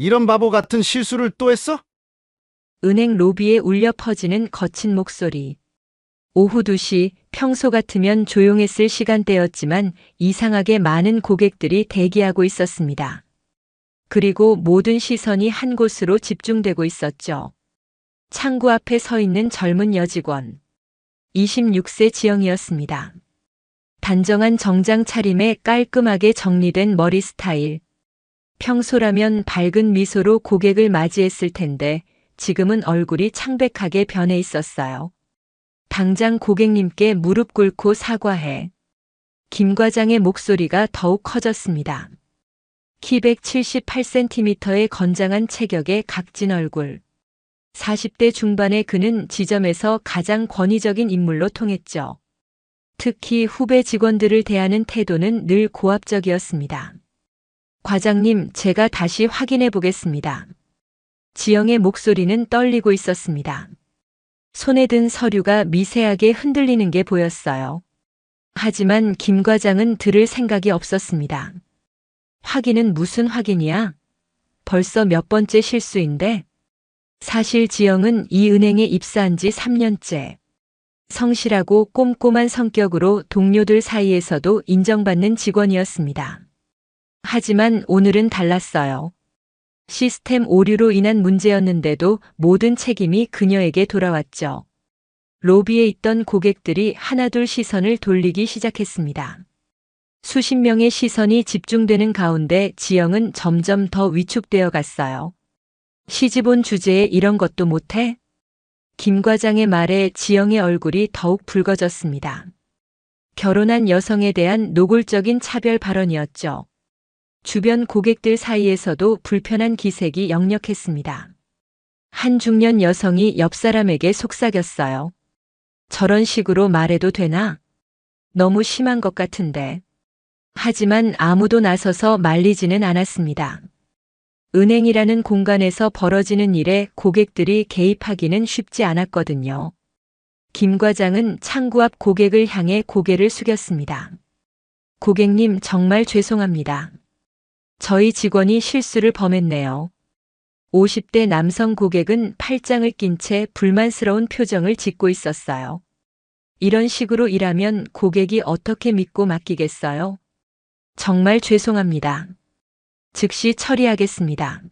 이런 바보 같은 실수를 또 했어? 은행 로비에 울려 퍼지는 거친 목소리. 오후 2시 평소 같으면 조용했을 시간대였지만 이상하게 많은 고객들이 대기하고 있었습니다. 그리고 모든 시선이 한 곳으로 집중되고 있었죠. 창구 앞에 서 있는 젊은 여직원. 26세 지영이었습니다. 단정한 정장 차림에 깔끔하게 정리된 머리 스타일. 평소라면 밝은 미소로 고객을 맞이했을 텐데 지금은 얼굴이 창백하게 변해 있었어요. 당장 고객님께 무릎 꿇고 사과해. 김 과장의 목소리가 더욱 커졌습니다. 키 178cm의 건장한 체격에 각진 얼굴. 40대 중반의 그는 지점에서 가장 권위적인 인물로 통했죠. 특히 후배 직원들을 대하는 태도는 늘 고압적이었습니다. 과장님, 제가 다시 확인해 보겠습니다. 지영의 목소리는 떨리고 있었습니다. 손에 든 서류가 미세하게 흔들리는 게 보였어요. 하지만 김 과장은 들을 생각이 없었습니다. 확인은 무슨 확인이야? 벌써 몇 번째 실수인데? 사실 지영은 이 은행에 입사한 지 3년째. 성실하고 꼼꼼한 성격으로 동료들 사이에서도 인정받는 직원이었습니다. 하지만 오늘은 달랐어요. 시스템 오류로 인한 문제였는데도 모든 책임이 그녀에게 돌아왔죠. 로비에 있던 고객들이 하나둘 시선을 돌리기 시작했습니다. 수십 명의 시선이 집중되는 가운데 지영은 점점 더 위축되어 갔어요. 시집 온 주제에 이런 것도 못해? 김 과장의 말에 지영의 얼굴이 더욱 붉어졌습니다. 결혼한 여성에 대한 노골적인 차별 발언이었죠. 주변 고객들 사이에서도 불편한 기색이 역력했습니다. 한 중년 여성이 옆 사람에게 속삭였어요. 저런 식으로 말해도 되나? 너무 심한 것 같은데. 하지만 아무도 나서서 말리지는 않았습니다. 은행이라는 공간에서 벌어지는 일에 고객들이 개입하기는 쉽지 않았거든요. 김 과장은 창구 앞 고객을 향해 고개를 숙였습니다. 고객님, 정말 죄송합니다. 저희 직원이 실수를 범했네요. 50대 남성 고객은 팔짱을 낀 채 불만스러운 표정을 짓고 있었어요. 이런 식으로 일하면 고객이 어떻게 믿고 맡기겠어요? 정말 죄송합니다. 즉시 처리하겠습니다.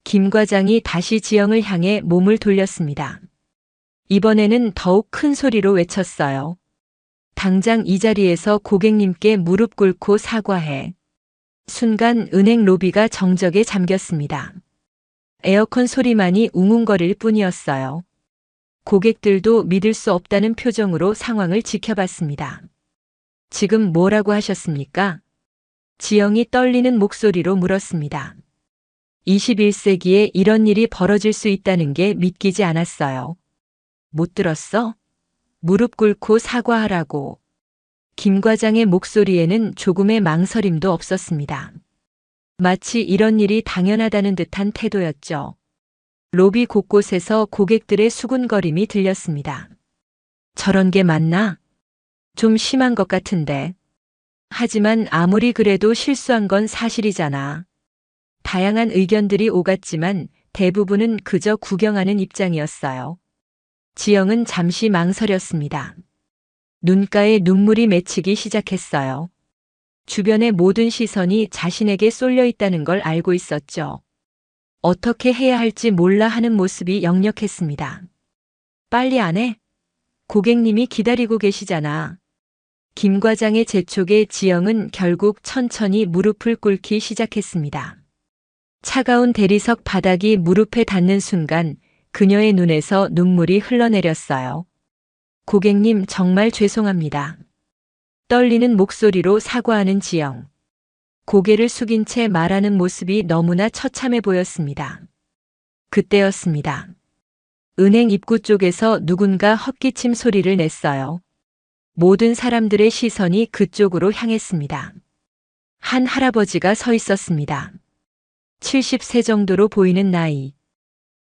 김 과장이 다시 지영을 향해 몸을 돌렸습니다. 이번에는 더욱 큰 소리로 외쳤어요. 당장 이 자리에서 고객님께 무릎 꿇고 사과해. 순간 은행 로비가 정적에 잠겼습니다. 에어컨 소리만이 웅웅거릴 뿐이었어요. 고객들도 믿을 수 없다는 표정으로 상황을 지켜봤습니다. 지금 뭐라고 하셨습니까? 지영이 떨리는 목소리로 물었습니다. 21세기에 이런 일이 벌어질 수 있다는 게 믿기지 않았어요. 못 들었어? 무릎 꿇고 사과하라고. 김 과장의 목소리에는 조금의 망설임도 없었습니다. 마치 이런 일이 당연하다는 듯한 태도였죠. 로비 곳곳에서 고객들의 수군거림이 들렸습니다. 저런 게 맞나? 좀 심한 것 같은데. 하지만 아무리 그래도 실수한 건 사실이잖아. 다양한 의견들이 오갔지만 대부분은 그저 구경하는 입장이었어요. 지영은 잠시 망설였습니다. 눈가에 눈물이 맺히기 시작했어요. 주변의 모든 시선이 자신에게 쏠려 있다는 걸 알고 있었죠. 어떻게 해야 할지 몰라 하는 모습이 역력했습니다. 빨리 안 해? 고객님이 기다리고 계시잖아. 김 과장의 재촉에 지영은 결국 천천히 무릎을 꿇기 시작했습니다. 차가운 대리석 바닥이 무릎에 닿는 순간 그녀의 눈에서 눈물이 흘러내렸어요. 고객님, 정말 죄송합니다. 떨리는 목소리로 사과하는 지영. 고개를 숙인 채 말하는 모습이 너무나 처참해 보였습니다. 그때였습니다. 은행 입구 쪽에서 누군가 헛기침 소리를 냈어요. 모든 사람들의 시선이 그쪽으로 향했습니다. 한 할아버지가 서 있었습니다. 70세 정도로 보이는 나이.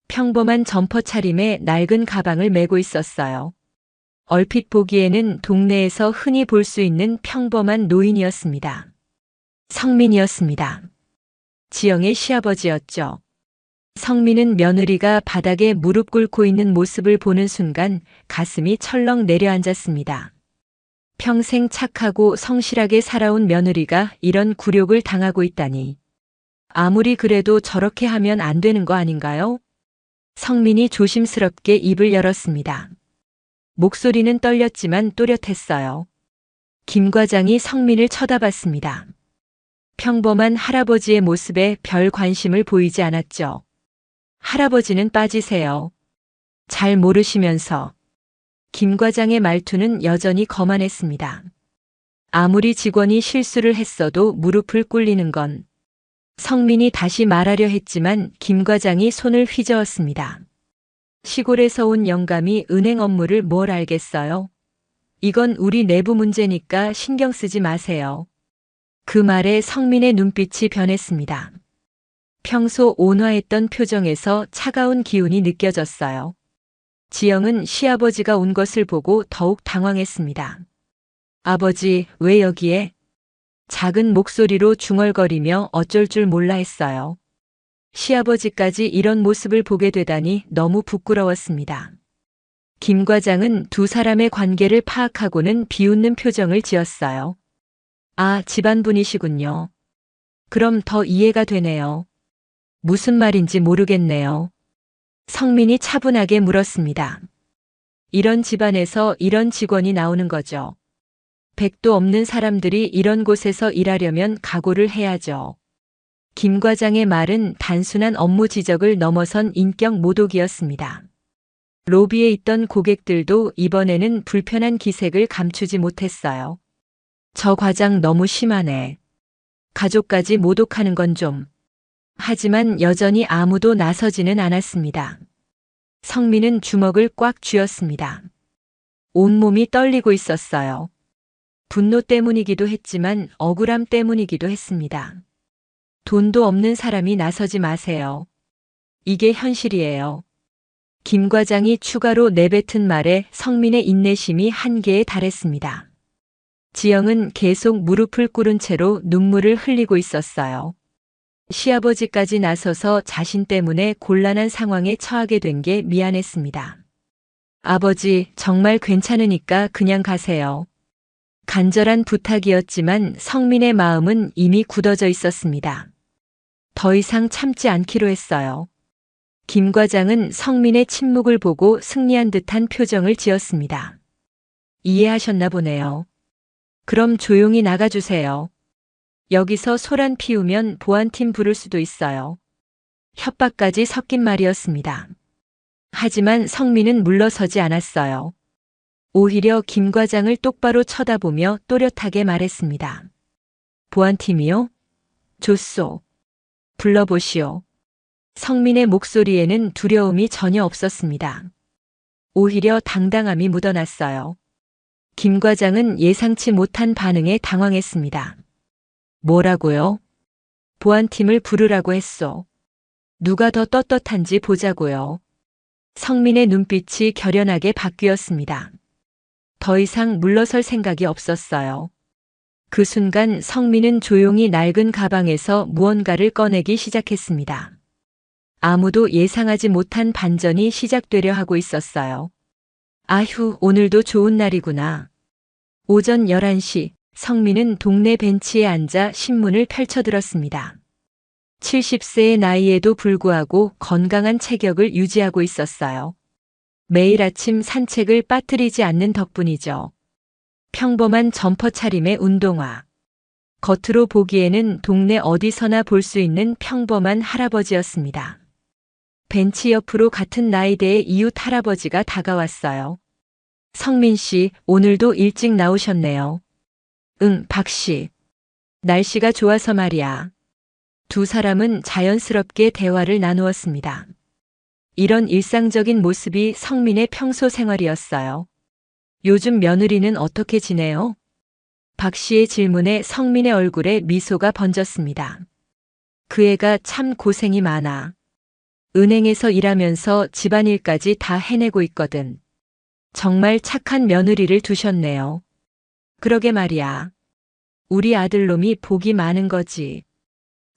평범한 점퍼 차림에 낡은 가방을 메고 있었어요. 얼핏 보기에는 동네에서 흔히 볼 수 있는 평범한 노인이었습니다. 성민이었습니다. 지영의 시아버지였죠. 성민은 며느리가 바닥에 무릎 꿇고 있는 모습을 보는 순간 가슴이 철렁 내려앉았습니다. 평생 착하고 성실하게 살아온 며느리가 이런 굴욕을 당하고 있다니. 아무리 그래도 저렇게 하면 안 되는 거 아닌가요? 성민이 조심스럽게 입을 열었습니다. 목소리는 떨렸지만 또렷했어요. 김 과장이 성민을 쳐다봤습니다. 평범한 할아버지의 모습에 별 관심을 보이지 않았죠. 할아버지는 빠지세요. 잘 모르시면서. 김 과장의 말투는 여전히 거만했습니다. 아무리 직원이 실수를 했어도 무릎을 꿇리는 건. 성민이 다시 말하려 했지만 김 과장이 손을 휘저었습니다. 시골에서 온 영감이 은행 업무를 뭘 알겠어요? 이건 우리 내부 문제니까 신경 쓰지 마세요. 그 말에 성민의 눈빛이 변했습니다. 평소 온화했던 표정에서 차가운 기운이 느껴졌어요. 지영은 시아버지가 온 것을 보고 더욱 당황했습니다. 아버지, 왜 여기에? 작은 목소리로 중얼거리며 어쩔 줄 몰라 했어요. 시아버지까지 이런 모습을 보게 되다니 너무 부끄러웠습니다. 김 과장은 두 사람의 관계를 파악하고는 비웃는 표정을 지었어요. 아, 집안분이시군요. 그럼 더 이해가 되네요. 무슨 말인지 모르겠네요. 성민이 차분하게 물었습니다. 이런 집안에서 이런 직원이 나오는 거죠. 백도 없는 사람들이 이런 곳에서 일하려면 각오를 해야죠. 김 과장의 말은 단순한 업무 지적을 넘어선 인격 모독이었습니다. 로비에 있던 고객들도 이번에는 불편한 기색을 감추지 못했어요. 저 과장 너무 심하네. 가족까지 모독하는 건 좀. 하지만 여전히 아무도 나서지는 않았습니다. 성민은 주먹을 꽉 쥐었습니다. 온몸이 떨리고 있었어요. 분노 때문이기도 했지만 억울함 때문이기도 했습니다. 돈도 없는 사람이 나서지 마세요. 이게 현실이에요. 김 과장이 추가로 내뱉은 말에 성민의 인내심이 한계에 달했습니다. 지영은 계속 무릎을 꿇은 채로 눈물을 흘리고 있었어요. 시아버지까지 나서서 자신 때문에 곤란한 상황에 처하게 된 게 미안했습니다. 아버지, 정말 괜찮으니까 그냥 가세요. 간절한 부탁이었지만 성민의 마음은 이미 굳어져 있었습니다. 더 이상 참지 않기로 했어요. 김 과장은 성민의 침묵을 보고 승리한 듯한 표정을 지었습니다. 이해하셨나 보네요. 그럼 조용히 나가주세요. 여기서 소란 피우면 보안팀 부를 수도 있어요. 협박까지 섞인 말이었습니다. 하지만 성민은 물러서지 않았어요. 오히려 김 과장을 똑바로 쳐다보며 또렷하게 말했습니다. 보안팀이요? 좋소. 불러보시오. 성민의 목소리에는 두려움이 전혀 없었습니다. 오히려 당당함이 묻어났어요. 김 과장은 예상치 못한 반응에 당황했습니다. 뭐라고요? 보안팀을 부르라고 했소. 누가 더 떳떳한지 보자고요. 성민의 눈빛이 결연하게 바뀌었습니다. 더 이상 물러설 생각이 없었어요. 그 순간 성민은 조용히 낡은 가방에서 무언가를 꺼내기 시작했습니다. 아무도 예상하지 못한 반전이 시작되려 하고 있었어요. 아휴, 오늘도 좋은 날이구나. 오전 11시, 성민은 동네 벤치에 앉아 신문을 펼쳐들었습니다. 70세의 나이에도 불구하고 건강한 체격을 유지하고 있었어요. 매일 아침 산책을 빠뜨리지 않는 덕분이죠. 평범한 점퍼 차림의 운동화. 겉으로 보기에는 동네 어디서나 볼 수 있는 평범한 할아버지였습니다. 벤치 옆으로 같은 나이대의 이웃 할아버지가 다가왔어요. 성민 씨, 오늘도 일찍 나오셨네요. 응, 박 씨. 날씨가 좋아서 말이야. 두 사람은 자연스럽게 대화를 나누었습니다. 이런 일상적인 모습이 성민의 평소 생활이었어요. 요즘 며느리는 어떻게 지내요? 박 씨의 질문에 성민의 얼굴에 미소가 번졌습니다. 그 애가 참 고생이 많아. 은행에서 일하면서 집안일까지 다 해내고 있거든. 정말 착한 며느리를 두셨네요. 그러게 말이야. 우리 아들놈이 복이 많은 거지.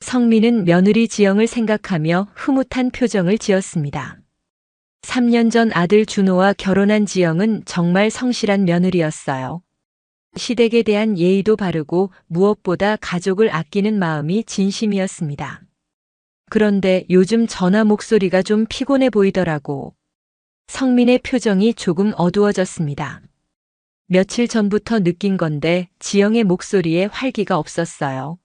성민은 며느리 지영을 생각하며 흐뭇한 표정을 지었습니다. 3년 전 아들 준호와 결혼한 지영은 정말 성실한 며느리였어요. 시댁에 대한 예의도 바르고 무엇보다 가족을 아끼는 마음이 진심이었습니다. 그런데 요즘 전화 목소리가 좀 피곤해 보이더라고. 성민의 표정이 조금 어두워졌습니다. 며칠 전부터 느낀 건데 지영의 목소리에 활기가 없었어요.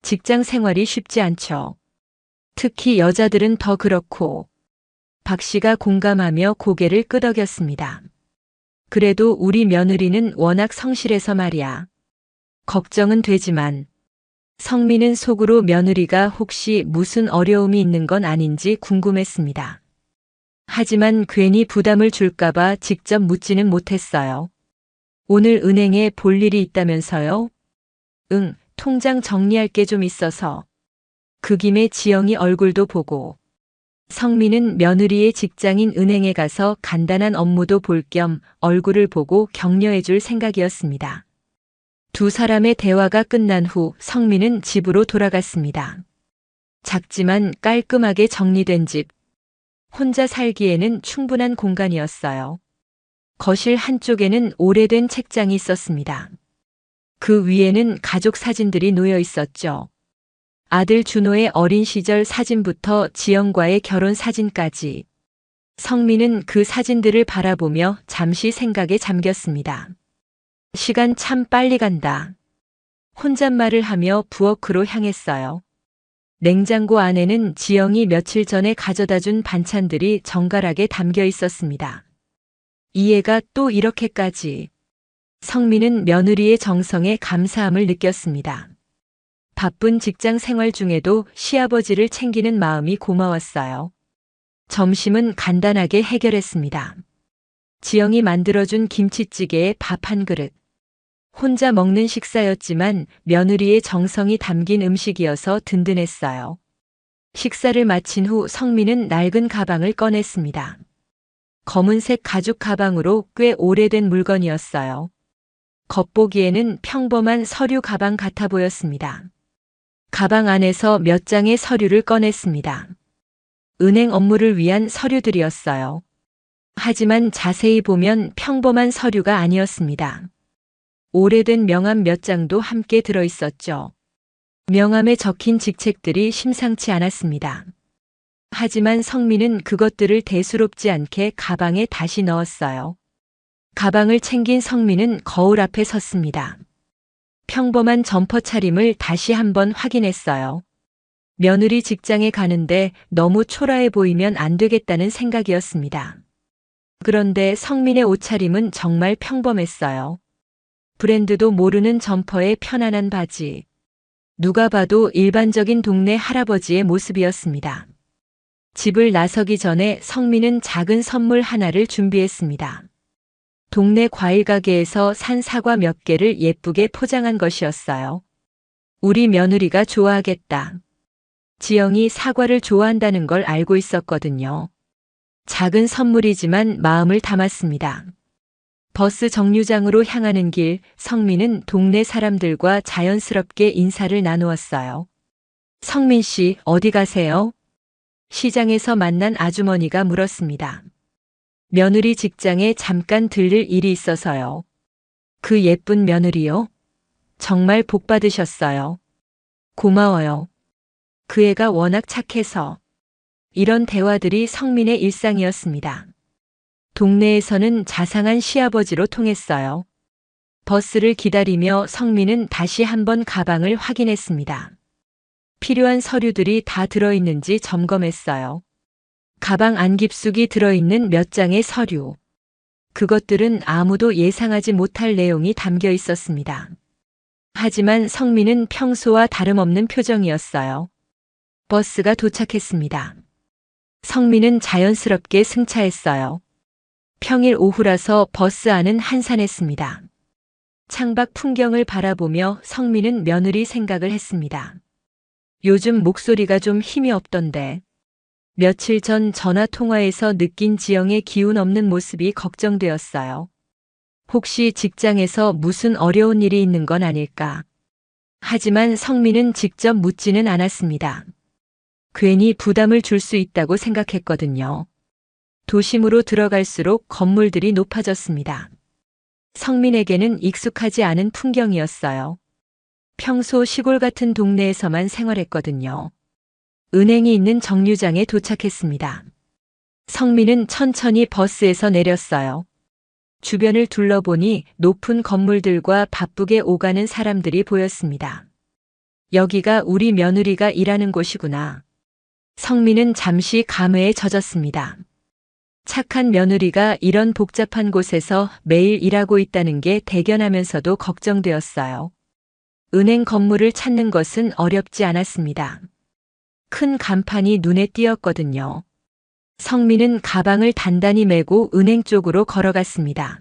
직장 생활이 쉽지 않죠. 특히 여자들은 더 그렇고. 박 씨가 공감하며 고개를 끄덕였습니다. 그래도 우리 며느리는 워낙 성실해서 말이야. 걱정은 되지만 성민은 속으로 며느리가 혹시 무슨 어려움이 있는 건 아닌지 궁금했습니다. 하지만 괜히 부담을 줄까봐 직접 묻지는 못했어요. 오늘 은행에 볼 일이 있다면서요? 응, 통장 정리할 게 좀 있어서. 그 김에 지영이 얼굴도 보고. 성민은 며느리의 직장인 은행에 가서 간단한 업무도 볼 겸 얼굴을 보고 격려해 줄 생각이었습니다. 두 사람의 대화가 끝난 후 성민은 집으로 돌아갔습니다. 작지만 깔끔하게 정리된 집. 혼자 살기에는 충분한 공간이었어요. 거실 한쪽에는 오래된 책장이 있었습니다. 그 위에는 가족 사진들이 놓여 있었죠. 아들 준호의 어린 시절 사진부터 지영과의 결혼 사진까지. 성민은 그 사진들을 바라보며 잠시 생각에 잠겼습니다. 시간 참 빨리 간다. 혼잣말을 하며 부엌으로 향했어요. 냉장고 안에는 지영이 며칠 전에 가져다 준 반찬들이 정갈하게 담겨 있었습니다. 이해가 또 이렇게까지. 성민은 며느리의 정성에 감사함을 느꼈습니다. 바쁜 직장 생활 중에도 시아버지를 챙기는 마음이 고마웠어요. 점심은 간단하게 해결했습니다. 지영이 만들어준 김치찌개에 밥 한 그릇. 혼자 먹는 식사였지만 며느리의 정성이 담긴 음식이어서 든든했어요. 식사를 마친 후 성민은 낡은 가방을 꺼냈습니다. 검은색 가죽 가방으로 꽤 오래된 물건이었어요. 겉보기에는 평범한 서류 가방 같아 보였습니다. 가방 안에서 몇 장의 서류를 꺼냈습니다. 은행 업무를 위한 서류들이었어요. 하지만 자세히 보면 평범한 서류가 아니었습니다. 오래된 명함 몇 장도 함께 들어 있었죠. 명함에 적힌 직책들이 심상치 않았습니다. 하지만 성민은 그것들을 대수롭지 않게 가방에 다시 넣었어요. 가방을 챙긴 성민은 거울 앞에 섰습니다. 평범한 점퍼 차림을 다시 한번 확인했어요. 며느리 직장에 가는데 너무 초라해 보이면 안 되겠다는 생각이었습니다. 그런데 성민의 옷차림은 정말 평범했어요. 브랜드도 모르는 점퍼에 편안한 바지. 누가 봐도 일반적인 동네 할아버지의 모습이었습니다. 집을 나서기 전에 성민은 작은 선물 하나를 준비했습니다. 동네 과일 가게에서 산 사과 몇 개를 예쁘게 포장한 것이었어요. 우리 며느리가 좋아하겠다. 지영이 사과를 좋아한다는 걸 알고 있었거든요. 작은 선물이지만 마음을 담았습니다. 버스 정류장으로 향하는 길, 성민은 동네 사람들과 자연스럽게 인사를 나누었어요. 성민 씨, 어디 가세요? 시장에서 만난 아주머니가 물었습니다. 며느리 직장에 잠깐 들릴 일이 있어서요. 그 예쁜 며느리요? 정말 복 받으셨어요. 고마워요. 그 애가 워낙 착해서. 이런 대화들이 성민의 일상이었습니다. 동네에서는 자상한 시아버지로 통했어요. 버스를 기다리며 성민은 다시 한번 가방을 확인했습니다. 필요한 서류들이 다 들어있는지 점검했어요. 가방 안 깊숙이 들어있는 몇 장의 서류. 그것들은 아무도 예상하지 못할 내용이 담겨 있었습니다. 하지만 성민은 평소와 다름없는 표정이었어요. 버스가 도착했습니다. 성민은 자연스럽게 승차했어요. 평일 오후라서 버스 안은 한산했습니다. 창밖 풍경을 바라보며 성민은 며느리 생각을 했습니다. 요즘 목소리가 좀 힘이 없던데. 며칠 전 전화 통화에서 느낀 지영의 기운 없는 모습이 걱정되었어요. 혹시 직장에서 무슨 어려운 일이 있는 건 아닐까? 하지만 성민은 직접 묻지는 않았습니다. 괜히 부담을 줄 수 있다고 생각했거든요. 도심으로 들어갈수록 건물들이 높아졌습니다. 성민에게는 익숙하지 않은 풍경이었어요. 평소 시골 같은 동네에서만 생활했거든요. 은행이 있는 정류장에 도착했습니다. 성민은 천천히 버스에서 내렸어요. 주변을 둘러보니 높은 건물들과 바쁘게 오가는 사람들이 보였습니다. 여기가 우리 며느리가 일하는 곳이구나. 성민은 잠시 감회에 젖었습니다. 착한 며느리가 이런 복잡한 곳에서 매일 일하고 있다는 게 대견하면서도 걱정되었어요. 은행 건물을 찾는 것은 어렵지 않았습니다. 큰 간판이 눈에 띄었거든요. 성민은 가방을 단단히 메고 은행 쪽으로 걸어갔습니다.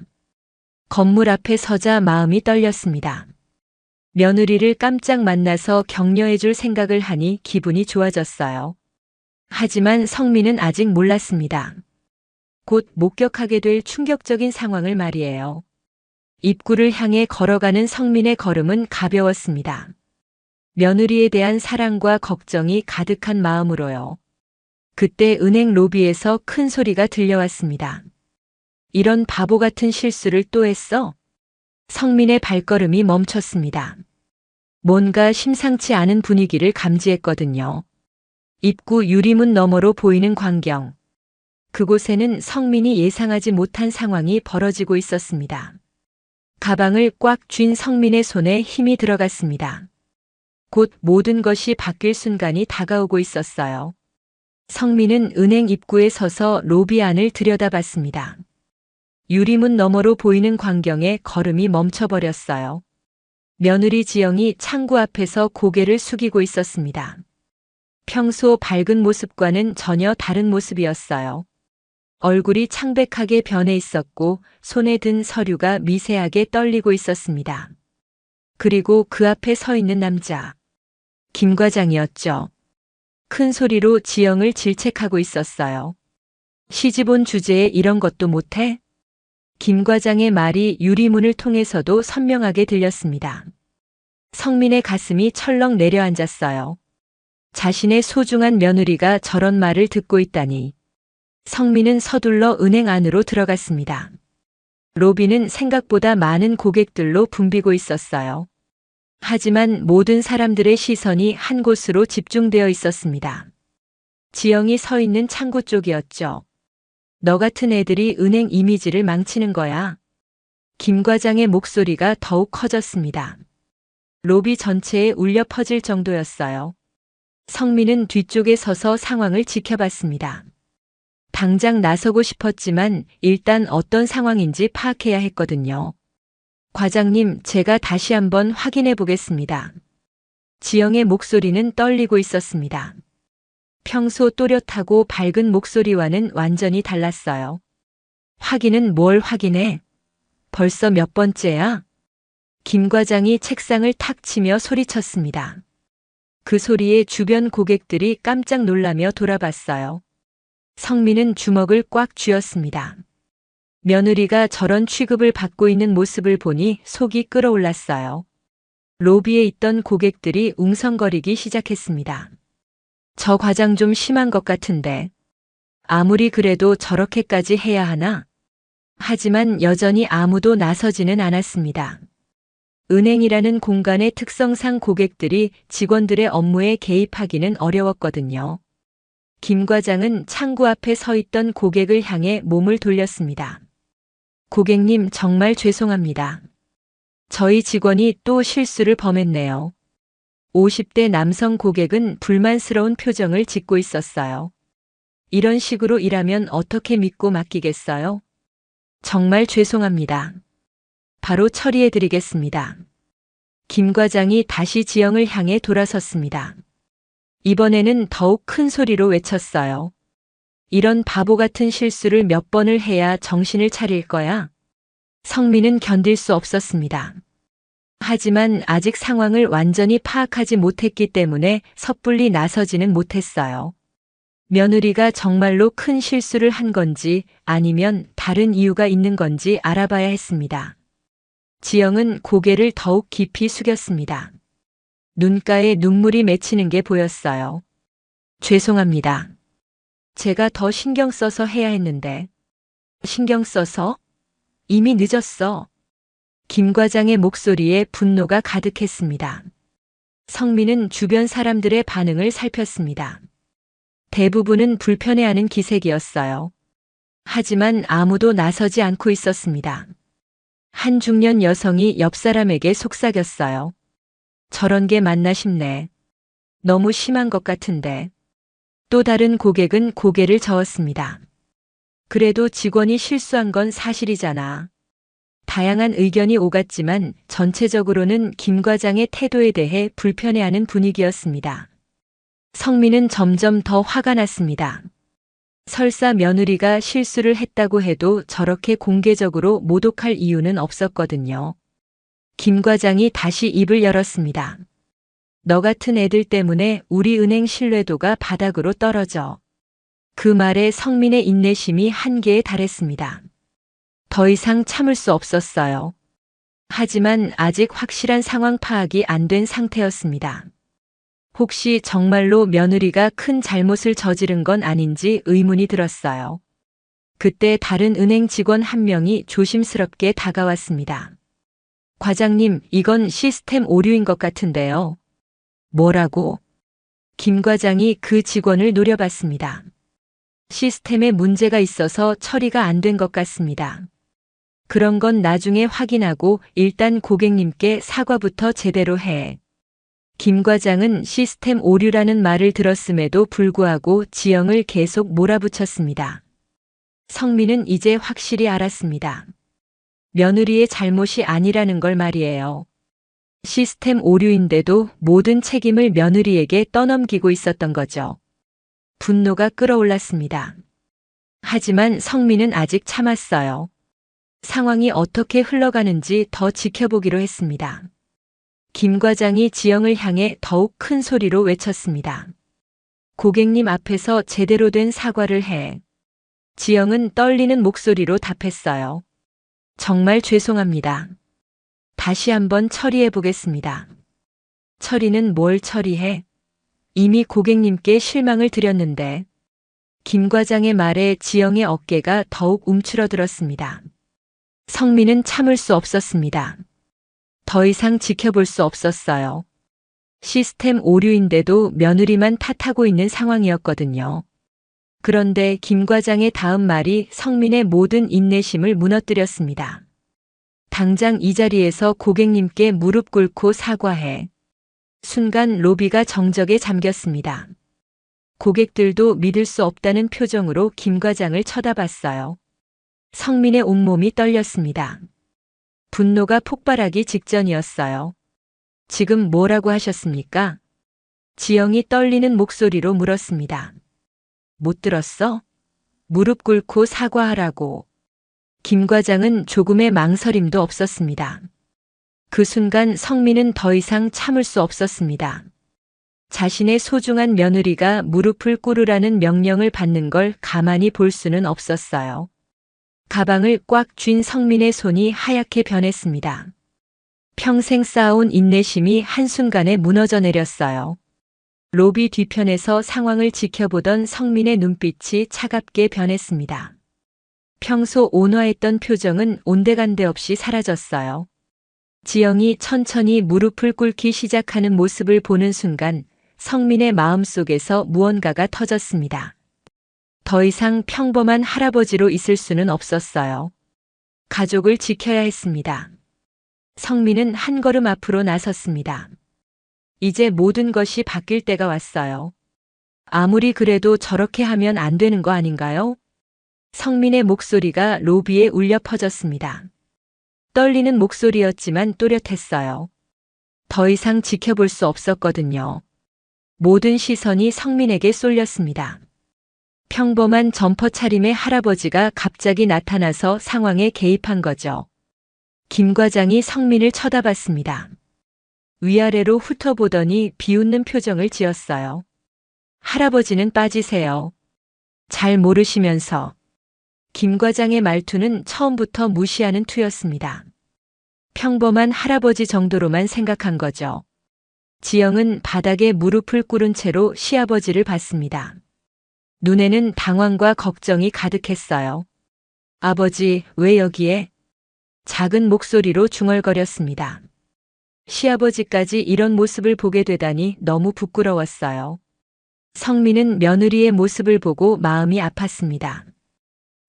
건물 앞에 서자 마음이 떨렸습니다. 며느리를 깜짝 만나서 격려해 줄 생각을 하니 기분이 좋아졌어요. 하지만 성민은 아직 몰랐습니다. 곧 목격하게 될 충격적인 상황을 말이에요. 입구를 향해 걸어가는 성민의 걸음은 가벼웠습니다. 며느리에 대한 사랑과 걱정이 가득한 마음으로요. 그때 은행 로비에서 큰 소리가 들려왔습니다. 이런 바보 같은 실수를 또 했어? 성민의 발걸음이 멈췄습니다. 뭔가 심상치 않은 분위기를 감지했거든요. 입구 유리문 너머로 보이는 광경. 그곳에는 성민이 예상하지 못한 상황이 벌어지고 있었습니다. 가방을 꽉 쥔 성민의 손에 힘이 들어갔습니다. 곧 모든 것이 바뀔 순간이 다가오고 있었어요. 성민은 은행 입구에 서서 로비 안을 들여다봤습니다. 유리문 너머로 보이는 광경에 걸음이 멈춰버렸어요. 며느리 지영이 창구 앞에서 고개를 숙이고 있었습니다. 평소 밝은 모습과는 전혀 다른 모습이었어요. 얼굴이 창백하게 변해 있었고 손에 든 서류가 미세하게 떨리고 있었습니다. 그리고 그 앞에 서 있는 남자. 김 과장이었죠. 큰 소리로 지영을 질책하고 있었어요. 시집 온 주제에 이런 것도 못해? 김 과장의 말이 유리문을 통해서도 선명하게 들렸습니다. 성민의 가슴이 철렁 내려앉았어요. 자신의 소중한 며느리가 저런 말을 듣고 있다니. 성민은 서둘러 은행 안으로 들어갔습니다. 로비는 생각보다 많은 고객들로 붐비고 있었어요. 하지만 모든 사람들의 시선이 한 곳으로 집중되어 있었습니다. 지영이 서 있는 창구 쪽이었죠. 너 같은 애들이 은행 이미지를 망치는 거야. 김 과장의 목소리가 더욱 커졌습니다. 로비 전체에 울려 퍼질 정도였어요. 성민은 뒤쪽에 서서 상황을 지켜봤습니다. 당장 나서고 싶었지만 일단 어떤 상황인지 파악해야 했거든요. 과장님, 제가 다시 한번 확인해 보겠습니다. 지영의 목소리는 떨리고 있었습니다. 평소 또렷하고 밝은 목소리와는 완전히 달랐어요. 확인은 뭘 확인해? 벌써 몇 번째야? 김 과장이 책상을 탁 치며 소리쳤습니다. 그 소리에 주변 고객들이 깜짝 놀라며 돌아봤어요. 성민은 주먹을 꽉 쥐었습니다. 며느리가 저런 취급을 받고 있는 모습을 보니 속이 끓어올랐어요. 로비에 있던 고객들이 웅성거리기 시작했습니다. 저 과장 좀 심한 것 같은데. 아무리 그래도 저렇게까지 해야 하나? 하지만 여전히 아무도 나서지는 않았습니다. 은행이라는 공간의 특성상 고객들이 직원들의 업무에 개입하기는 어려웠거든요. 김 과장은 창구 앞에 서 있던 고객을 향해 몸을 돌렸습니다. 고객님, 정말 죄송합니다. 저희 직원이 또 실수를 범했네요. 50대 남성 고객은 불만스러운 표정을 짓고 있었어요. 이런 식으로 일하면 어떻게 믿고 맡기겠어요? 정말 죄송합니다. 바로 처리해드리겠습니다. 김 과장이 다시 지영을 향해 돌아섰습니다. 이번에는 더욱 큰 소리로 외쳤어요. 이런 바보 같은 실수를 몇 번을 해야 정신을 차릴 거야? 성민은 견딜 수 없었습니다. 하지만 아직 상황을 완전히 파악하지 못했기 때문에 섣불리 나서지는 못했어요. 며느리가 정말로 큰 실수를 한 건지 아니면 다른 이유가 있는 건지 알아봐야 했습니다. 지영은 고개를 더욱 깊이 숙였습니다. 눈가에 눈물이 맺히는 게 보였어요. 죄송합니다. 제가 더 신경 써서 해야 했는데. 신경 써서? 이미 늦었어. 김 과장의 목소리에 분노가 가득했습니다. 성민은 주변 사람들의 반응을 살폈습니다. 대부분은 불편해하는 기색이었어요. 하지만 아무도 나서지 않고 있었습니다. 한 중년 여성이 옆 사람에게 속삭였어요. 저런 게 맞나 싶네. 너무 심한 것 같은데. 또 다른 고객은 고개를 저었습니다. 그래도 직원이 실수한 건 사실이잖아. 다양한 의견이 오갔지만 전체적으로는 김 과장의 태도에 대해 불편해하는 분위기였습니다. 성민은 점점 더 화가 났습니다. 설사 며느리가 실수를 했다고 해도 저렇게 공개적으로 모독할 이유는 없었거든요. 김 과장이 다시 입을 열었습니다. 너 같은 애들 때문에 우리 은행 신뢰도가 바닥으로 떨어져. 그 말에 성민의 인내심이 한계에 달했습니다. 더 이상 참을 수 없었어요. 하지만 아직 확실한 상황 파악이 안 된 상태였습니다. 혹시 정말로 며느리가 큰 잘못을 저지른 건 아닌지 의문이 들었어요. 그때 다른 은행 직원 한 명이 조심스럽게 다가왔습니다. 과장님, 이건 시스템 오류인 것 같은데요. 뭐라고? 김 과장이 그 직원을 노려봤습니다. 시스템에 문제가 있어서 처리가 안 된 것 같습니다. 그런 건 나중에 확인하고 일단 고객님께 사과부터 제대로 해. 김 과장은 시스템 오류라는 말을 들었음에도 불구하고 지영을 계속 몰아붙였습니다. 성민은 이제 확실히 알았습니다. 며느리의 잘못이 아니라는 걸 말이에요. 시스템 오류인데도 모든 책임을 며느리에게 떠넘기고 있었던 거죠. 분노가 끓어올랐습니다. 하지만 성민은 아직 참았어요. 상황이 어떻게 흘러가는지 더 지켜보기로 했습니다. 김 과장이 지영을 향해 더욱 큰 소리로 외쳤습니다. 고객님 앞에서 제대로 된 사과를 해. 지영은 떨리는 목소리로 답했어요. 정말 죄송합니다. 다시 한번 처리해 보겠습니다. 처리는 뭘 처리해? 이미 고객님께 실망을 드렸는데. 김 과장의 말에 지영의 어깨가 더욱 움츠러들었습니다. 성민은 참을 수 없었습니다. 더 이상 지켜볼 수 없었어요. 시스템 오류인데도 며느리만 탓하고 있는 상황이었거든요. 그런데 김 과장의 다음 말이 성민의 모든 인내심을 무너뜨렸습니다. 당장 이 자리에서 고객님께 무릎 꿇고 사과해. 순간 로비가 정적에 잠겼습니다. 고객들도 믿을 수 없다는 표정으로 김 과장을 쳐다봤어요. 성민의 온몸이 떨렸습니다. 분노가 폭발하기 직전이었어요. 지금 뭐라고 하셨습니까? 지영이 떨리는 목소리로 물었습니다. 못 들었어? 무릎 꿇고 사과하라고. 김 과장은 조금의 망설임도 없었습니다. 그 순간 성민은 더 이상 참을 수 없었습니다. 자신의 소중한 며느리가 무릎을 꿇으라는 명령을 받는 걸 가만히 볼 수는 없었어요. 가방을 꽉 쥔 성민의 손이 하얗게 변했습니다. 평생 쌓아온 인내심이 한순간에 무너져 내렸어요. 로비 뒤편에서 상황을 지켜보던 성민의 눈빛이 차갑게 변했습니다. 평소 온화했던 표정은 온데간데 없이 사라졌어요. 지영이 천천히 무릎을 꿇기 시작하는 모습을 보는 순간 성민의 마음속에서 무언가가 터졌습니다. 더 이상 평범한 할아버지로 있을 수는 없었어요. 가족을 지켜야 했습니다. 성민은 한 걸음 앞으로 나섰습니다. 이제 모든 것이 바뀔 때가 왔어요. 아무리 그래도 저렇게 하면 안 되는 거 아닌가요? 성민의 목소리가 로비에 울려 퍼졌습니다. 떨리는 목소리였지만 또렷했어요. 더 이상 지켜볼 수 없었거든요. 모든 시선이 성민에게 쏠렸습니다. 평범한 점퍼 차림의 할아버지가 갑자기 나타나서 상황에 개입한 거죠. 김 과장이 성민을 쳐다봤습니다. 위아래로 훑어보더니 비웃는 표정을 지었어요. 할아버지는 빠지세요. 잘 모르시면서. 김 과장의 말투는 처음부터 무시하는 투였습니다. 평범한 할아버지 정도로만 생각한 거죠. 지영은 바닥에 무릎을 꿇은 채로 시아버지를 봤습니다. 눈에는 당황과 걱정이 가득했어요. 아버지, 왜 여기에? 작은 목소리로 중얼거렸습니다. 시아버지까지 이런 모습을 보게 되다니 너무 부끄러웠어요. 성민은 며느리의 모습을 보고 마음이 아팠습니다.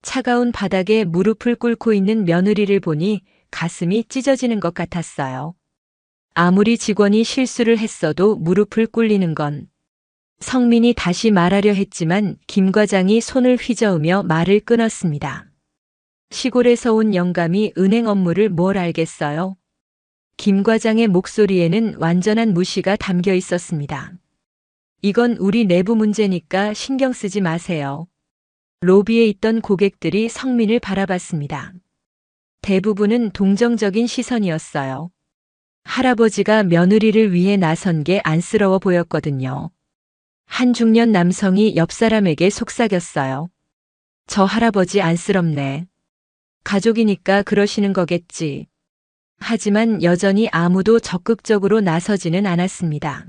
차가운 바닥에 무릎을 꿇고 있는 며느리를 보니 가슴이 찢어지는 것 같았어요. 아무리 직원이 실수를 했어도 무릎을 꿇리는 건. 성민이 다시 말하려 했지만 김 과장이 손을 휘저으며 말을 끊었습니다. 시골에서 온 영감이 은행 업무를 뭘 알겠어요? 김 과장의 목소리에는 완전한 무시가 담겨 있었습니다. 이건 우리 내부 문제니까 신경 쓰지 마세요. 로비에 있던 고객들이 성민을 바라봤습니다. 대부분은 동정적인 시선이었어요. 할아버지가 며느리를 위해 나선 게 안쓰러워 보였거든요. 한 중년 남성이 옆 사람에게 속삭였어요. 저 할아버지 안쓰럽네. 가족이니까 그러시는 거겠지. 하지만 여전히 아무도 적극적으로 나서지는 않았습니다.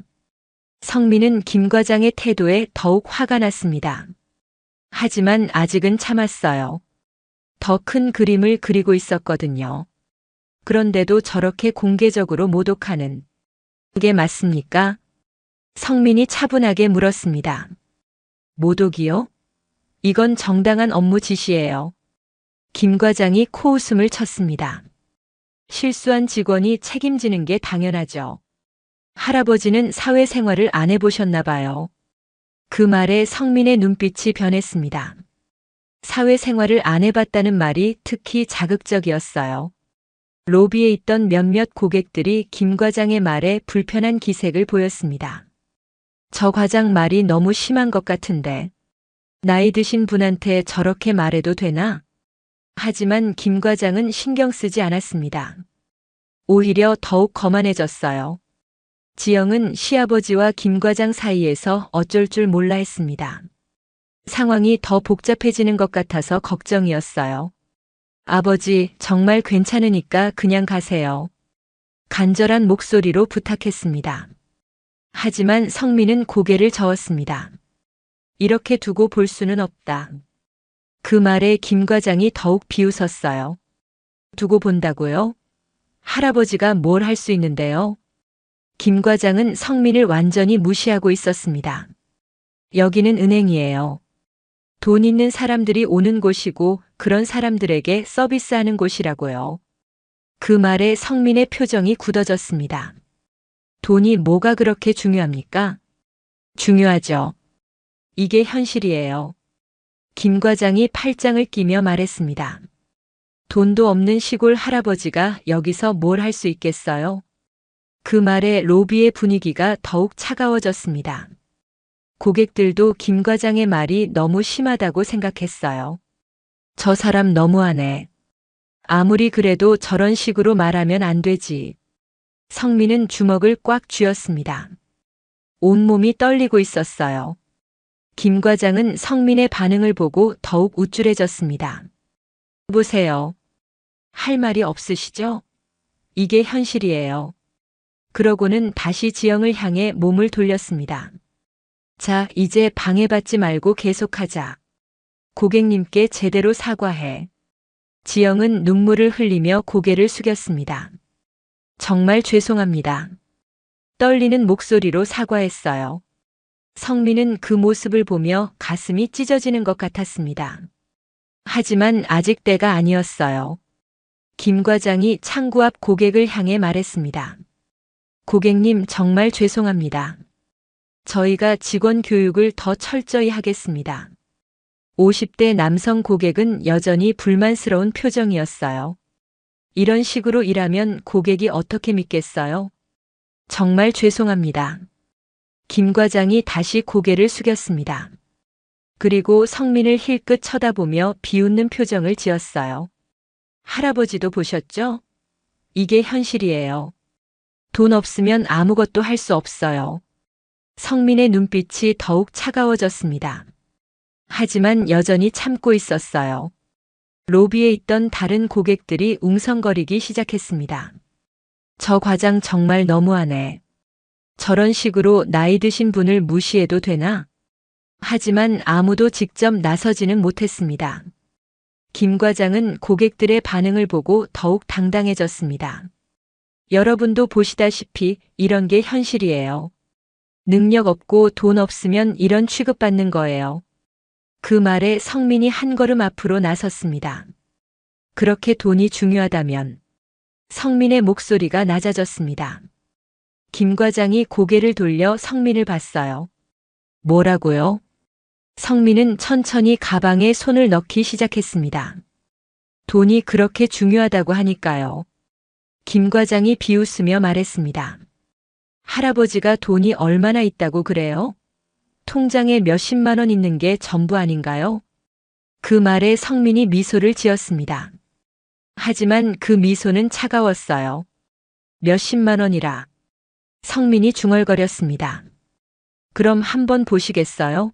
성민은 김 과장의 태도에 더욱 화가 났습니다. 하지만 아직은 참았어요. 더 큰 그림을 그리고 있었거든요. 그런데도 저렇게 공개적으로 모독하는 그게 맞습니까? 성민이 차분하게 물었습니다. 모독이요? 이건 정당한 업무 지시예요. 김 과장이 코웃음을 쳤습니다. 실수한 직원이 책임지는 게 당연하죠. 할아버지는 사회생활을 안 해보셨나 봐요. 그 말에 성민의 눈빛이 변했습니다. 사회생활을 안 해봤다는 말이 특히 자극적이었어요. 로비에 있던 몇몇 고객들이 김 과장의 말에 불편한 기색을 보였습니다. 저 과장 말이 너무 심한 것 같은데. 나이 드신 분한테 저렇게 말해도 되나? 하지만 김 과장은 신경 쓰지 않았습니다. 오히려 더욱 거만해졌어요. 지영은 시아버지와 김 과장 사이에서 어쩔 줄 몰라 했습니다. 상황이 더 복잡해지는 것 같아서 걱정이었어요. 아버지, 정말 괜찮으니까 그냥 가세요. 간절한 목소리로 부탁했습니다. 하지만 성민은 고개를 저었습니다. 이렇게 두고 볼 수는 없다. 그 말에 김 과장이 더욱 비웃었어요. 두고 본다고요? 할아버지가 뭘 할 수 있는데요? 김 과장은 성민을 완전히 무시하고 있었습니다. 여기는 은행이에요. 돈 있는 사람들이 오는 곳이고 그런 사람들에게 서비스하는 곳이라고요. 그 말에 성민의 표정이 굳어졌습니다. 돈이 뭐가 그렇게 중요합니까? 중요하죠. 이게 현실이에요. 김 과장이 팔짱을 끼며 말했습니다. 돈도 없는 시골 할아버지가 여기서 뭘 할 수 있겠어요? 그 말에 로비의 분위기가 더욱 차가워졌습니다. 고객들도 김 과장의 말이 너무 심하다고 생각했어요. 저 사람 너무하네. 아무리 그래도 저런 식으로 말하면 안 되지. 성민은 주먹을 꽉 쥐었습니다. 온몸이 떨리고 있었어요. 김 과장은 성민의 반응을 보고 더욱 우쭐해졌습니다. 보세요. 할 말이 없으시죠? 이게 현실이에요. 그러고는 다시 지영을 향해 몸을 돌렸습니다. 자, 이제 방해받지 말고 계속하자. 고객님께 제대로 사과해. 지영은 눈물을 흘리며 고개를 숙였습니다. 정말 죄송합니다. 떨리는 목소리로 사과했어요. 성민은 그 모습을 보며 가슴이 찢어지는 것 같았습니다. 하지만 아직 때가 아니었어요. 김 과장이 창구 앞 고객을 향해 말했습니다. 고객님, 정말 죄송합니다. 저희가 직원 교육을 더 철저히 하겠습니다. 50대 남성 고객은 여전히 불만스러운 표정이었어요. 이런 식으로 일하면 고객이 어떻게 믿겠어요? 정말 죄송합니다. 김 과장이 다시 고개를 숙였습니다. 그리고 성민을 힐끗 쳐다보며 비웃는 표정을 지었어요. 할아버지도 보셨죠? 이게 현실이에요. 돈 없으면 아무것도 할 수 없어요. 성민의 눈빛이 더욱 차가워졌습니다. 하지만 여전히 참고 있었어요. 로비에 있던 다른 고객들이 웅성거리기 시작했습니다. 저 과장 정말 너무하네. 저런 식으로 나이 드신 분을 무시해도 되나? 하지만 아무도 직접 나서지는 못했습니다. 김 과장은 고객들의 반응을 보고 더욱 당당해졌습니다. 여러분도 보시다시피 이런 게 현실이에요. 능력 없고 돈 없으면 이런 취급받는 거예요. 그 말에 성민이 한 걸음 앞으로 나섰습니다. 그렇게 돈이 중요하다면 성민의 목소리가 낮아졌습니다. 김 과장이 고개를 돌려 성민을 봤어요. 뭐라고요? 성민은 천천히 가방에 손을 넣기 시작했습니다. 돈이 그렇게 중요하다고 하니까요. 김 과장이 비웃으며 말했습니다. 할아버지가 돈이 얼마나 있다고 그래요? 통장에 몇십만 원 있는 게 전부 아닌가요? 그 말에 성민이 미소를 지었습니다. 하지만 그 미소는 차가웠어요. 몇십만 원이라. 성민이 중얼거렸습니다. 그럼 한번 보시겠어요?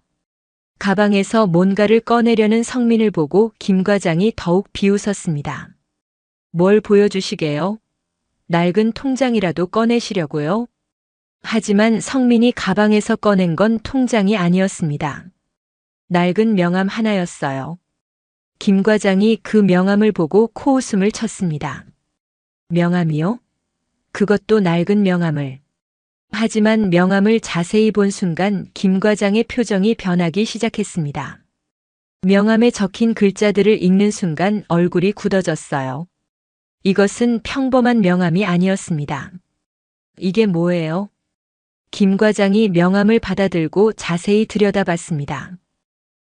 가방에서 뭔가를 꺼내려는 성민을 보고 김 과장이 더욱 비웃었습니다. 뭘 보여주시게요? 낡은 통장이라도 꺼내시려고요? 하지만 성민이 가방에서 꺼낸 건 통장이 아니었습니다. 낡은 명함 하나였어요. 김 과장이 그 명함을 보고 코웃음을 쳤습니다. 명함이요? 그것도 낡은 명함을. 하지만 명함을 자세히 본 순간 김 과장의 표정이 변하기 시작했습니다. 명함에 적힌 글자들을 읽는 순간 얼굴이 굳어졌어요. 이것은 평범한 명함이 아니었습니다. 이게 뭐예요? 김 과장이 명함을 받아들고 자세히 들여다봤습니다.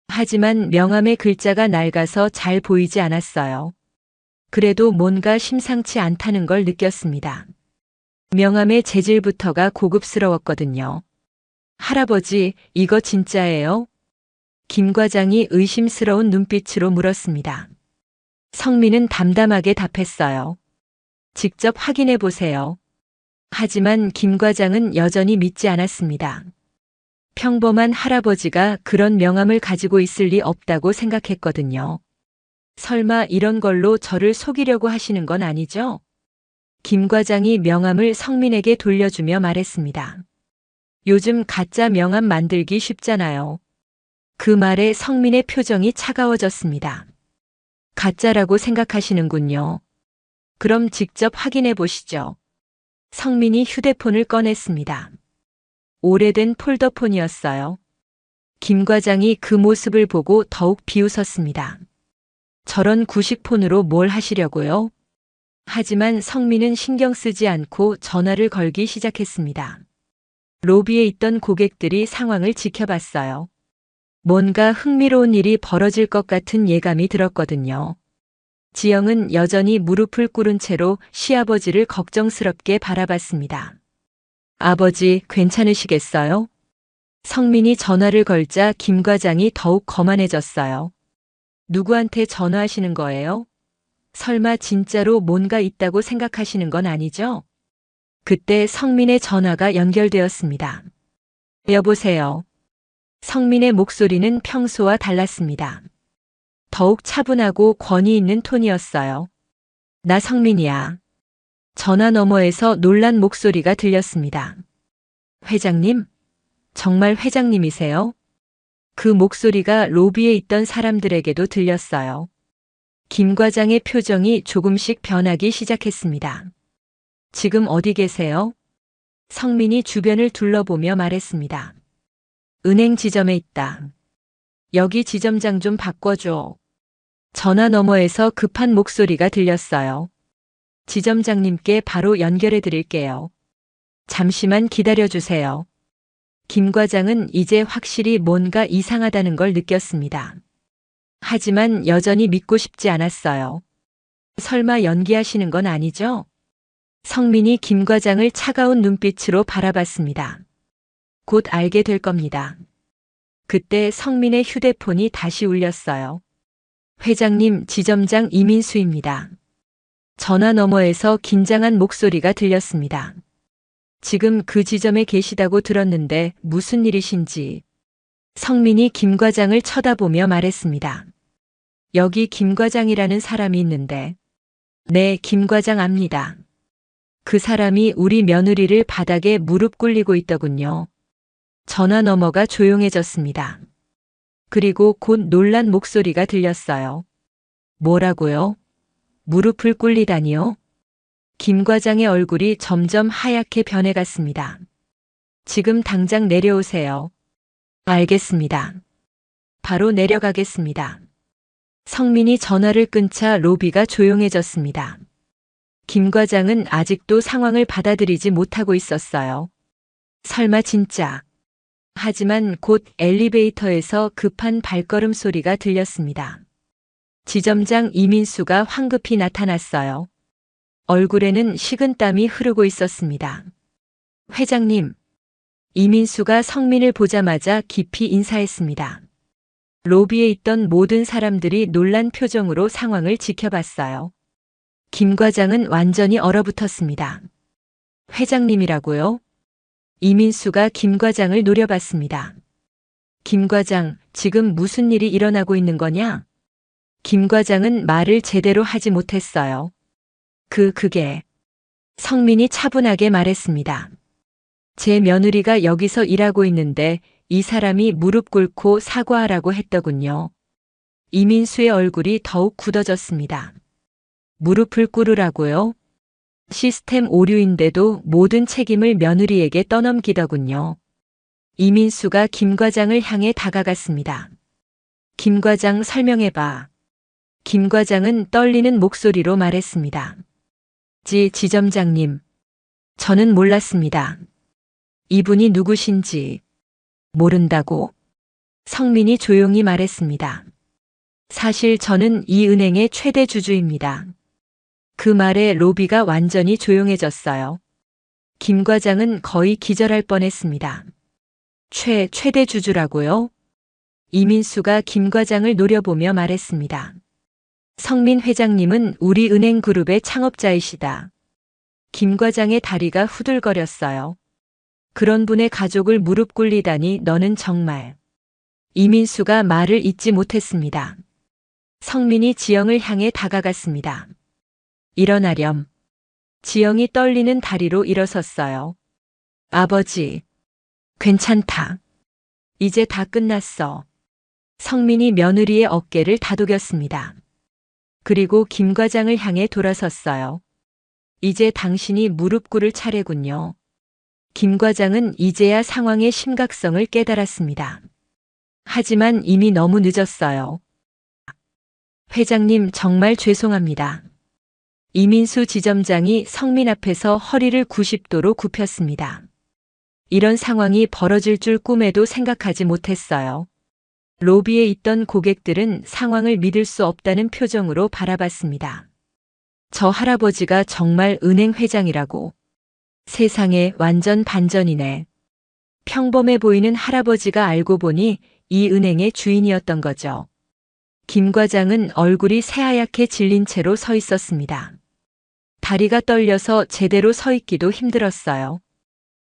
하지만 명함의 글자가 낡아서 잘 보이지 않았어요. 그래도 뭔가 심상치 않다는 걸 느꼈습니다. 명함의 재질부터가 고급스러웠거든요. 할아버지, 이거 진짜예요? 김 과장이 의심스러운 눈빛으로 물었습니다. 성민은 담담하게 답했어요. 직접 확인해 보세요. 하지만 김 과장은 여전히 믿지 않았습니다. 평범한 할아버지가 그런 명함을 가지고 있을 리 없다고 생각했거든요. 설마 이런 걸로 저를 속이려고 하시는 건 아니죠? 김 과장이 명함을 성민에게 돌려주며 말했습니다. 요즘 가짜 명함 만들기 쉽잖아요. 그 말에 성민의 표정이 차가워졌습니다. 가짜라고 생각하시는군요. 그럼 직접 확인해 보시죠. 성민이 휴대폰을 꺼냈습니다. 오래된 폴더폰이었어요. 김 과장이 그 모습을 보고 더욱 비웃었습니다. 저런 구식폰으로 뭘 하시려고요? 하지만 성민은 신경 쓰지 않고 전화를 걸기 시작했습니다. 로비에 있던 고객들이 상황을 지켜봤어요. 뭔가 흥미로운 일이 벌어질 것 같은 예감이 들었거든요. 지영은 여전히 무릎을 꿇은 채로 시아버지를 걱정스럽게 바라봤습니다. 아버지, 괜찮으시겠어요? 성민이 전화를 걸자 김 과장이 더욱 거만해졌어요. 누구한테 전화하시는 거예요? 설마 진짜로 뭔가 있다고 생각하시는 건 아니죠? 그때 성민의 전화가 연결되었습니다. 여보세요. 성민의 목소리는 평소와 달랐습니다. 더욱 차분하고 권위 있는 톤이었어요. 나 성민이야. 전화 너머에서 놀란 목소리가 들렸습니다. 회장님? 정말 회장님이세요? 그 목소리가 로비에 있던 사람들에게도 들렸어요. 김 과장의 표정이 조금씩 변하기 시작했습니다. 지금 어디 계세요? 성민이 주변을 둘러보며 말했습니다. 은행 지점에 있다. 여기 지점장 좀 바꿔줘. 전화 너머에서 급한 목소리가 들렸어요. 지점장님께 바로 연결해 드릴게요. 잠시만 기다려 주세요. 김 과장은 이제 확실히 뭔가 이상하다는 걸 느꼈습니다. 하지만 여전히 믿고 싶지 않았어요. 설마 연기하시는 건 아니죠? 성민이 김 과장을 차가운 눈빛으로 바라봤습니다. 곧 알게 될 겁니다. 그때 성민의 휴대폰이 다시 울렸어요. 회장님, 지점장 이민수입니다. 전화 너머에서 긴장한 목소리가 들렸습니다. 지금 그 지점에 계시다고 들었는데 무슨 일이신지. 성민이 김 과장을 쳐다보며 말했습니다. 여기 김 과장이라는 사람이 있는데. 네, 김 과장 압니다. 그 사람이 우리 며느리를 바닥에 무릎 꿇리고 있더군요. 전화 너머가 조용해졌습니다. 그리고 곧 놀란 목소리가 들렸어요. 뭐라고요? 무릎을 꿇리다니요? 김 과장의 얼굴이 점점 하얗게 변해갔습니다. 지금 당장 내려오세요. 알겠습니다. 바로 내려가겠습니다. 성민이 전화를 끊자 로비가 조용해졌습니다. 김 과장은 아직도 상황을 받아들이지 못하고 있었어요. 설마 진짜. 하지만 곧 엘리베이터에서 급한 발걸음 소리가 들렸습니다. 지점장 이민수가 황급히 나타났어요. 얼굴에는 식은땀이 흐르고 있었습니다. 회장님. 이민수가 성민을 보자마자 깊이 인사했습니다. 로비에 있던 모든 사람들이 놀란 표정으로 상황을 지켜봤어요. 김 과장은 완전히 얼어붙었습니다. 회장님이라고요? 이민수가 김 과장을 노려봤습니다. 김 과장, 지금 무슨 일이 일어나고 있는 거냐? 김 과장은 말을 제대로 하지 못했어요. 그게. 성민이 차분하게 말했습니다. 제 며느리가 여기서 일하고 있는데 이 사람이 무릎 꿇고 사과하라고 했더군요. 이민수의 얼굴이 더욱 굳어졌습니다. 무릎을 꿇으라고요? 시스템 오류인데도 모든 책임을 며느리에게 떠넘기더군요. 이민수가 김 과장을 향해 다가갔습니다. 김 과장 설명해봐. 김 과장은 떨리는 목소리로 말했습니다. 지점장님. 저는 몰랐습니다. 이분이 누구신지 모른다고. 성민이 조용히 말했습니다. 사실 저는 이 은행의 최대 주주입니다. 그 말에 로비가 완전히 조용해졌어요. 김 과장은 거의 기절할 뻔했습니다. 최대 주주라고요? 이민수가 김 과장을 노려보며 말했습니다. 성민 회장님은 우리 은행 그룹의 창업자이시다. 김 과장의 다리가 후들거렸어요. 그런 분의 가족을 무릎 꿇리다니 너는 정말. 이민수가 말을 잇지 못했습니다. 성민이 지영을 향해 다가갔습니다. 일어나렴. 지영이 떨리는 다리로 일어섰어요. 아버지. 괜찮다. 이제 다 끝났어. 성민이 며느리의 어깨를 다독였습니다. 그리고 김 과장을 향해 돌아섰어요. 이제 당신이 무릎 꿇을 차례군요. 김 과장은 이제야 상황의 심각성을 깨달았습니다. 하지만 이미 너무 늦었어요. 회장님 정말 죄송합니다. 이민수 지점장이 성민 앞에서 허리를 90도로 굽혔습니다. 이런 상황이 벌어질 줄 꿈에도 생각하지 못했어요. 로비에 있던 고객들은 상황을 믿을 수 없다는 표정으로 바라봤습니다. 저 할아버지가 정말 은행 회장이라고. 세상에 완전 반전이네. 평범해 보이는 할아버지가 알고 보니 이 은행의 주인이었던 거죠. 김 과장은 얼굴이 새하얗게 질린 채로 서 있었습니다. 다리가 떨려서 제대로 서 있기도 힘들었어요.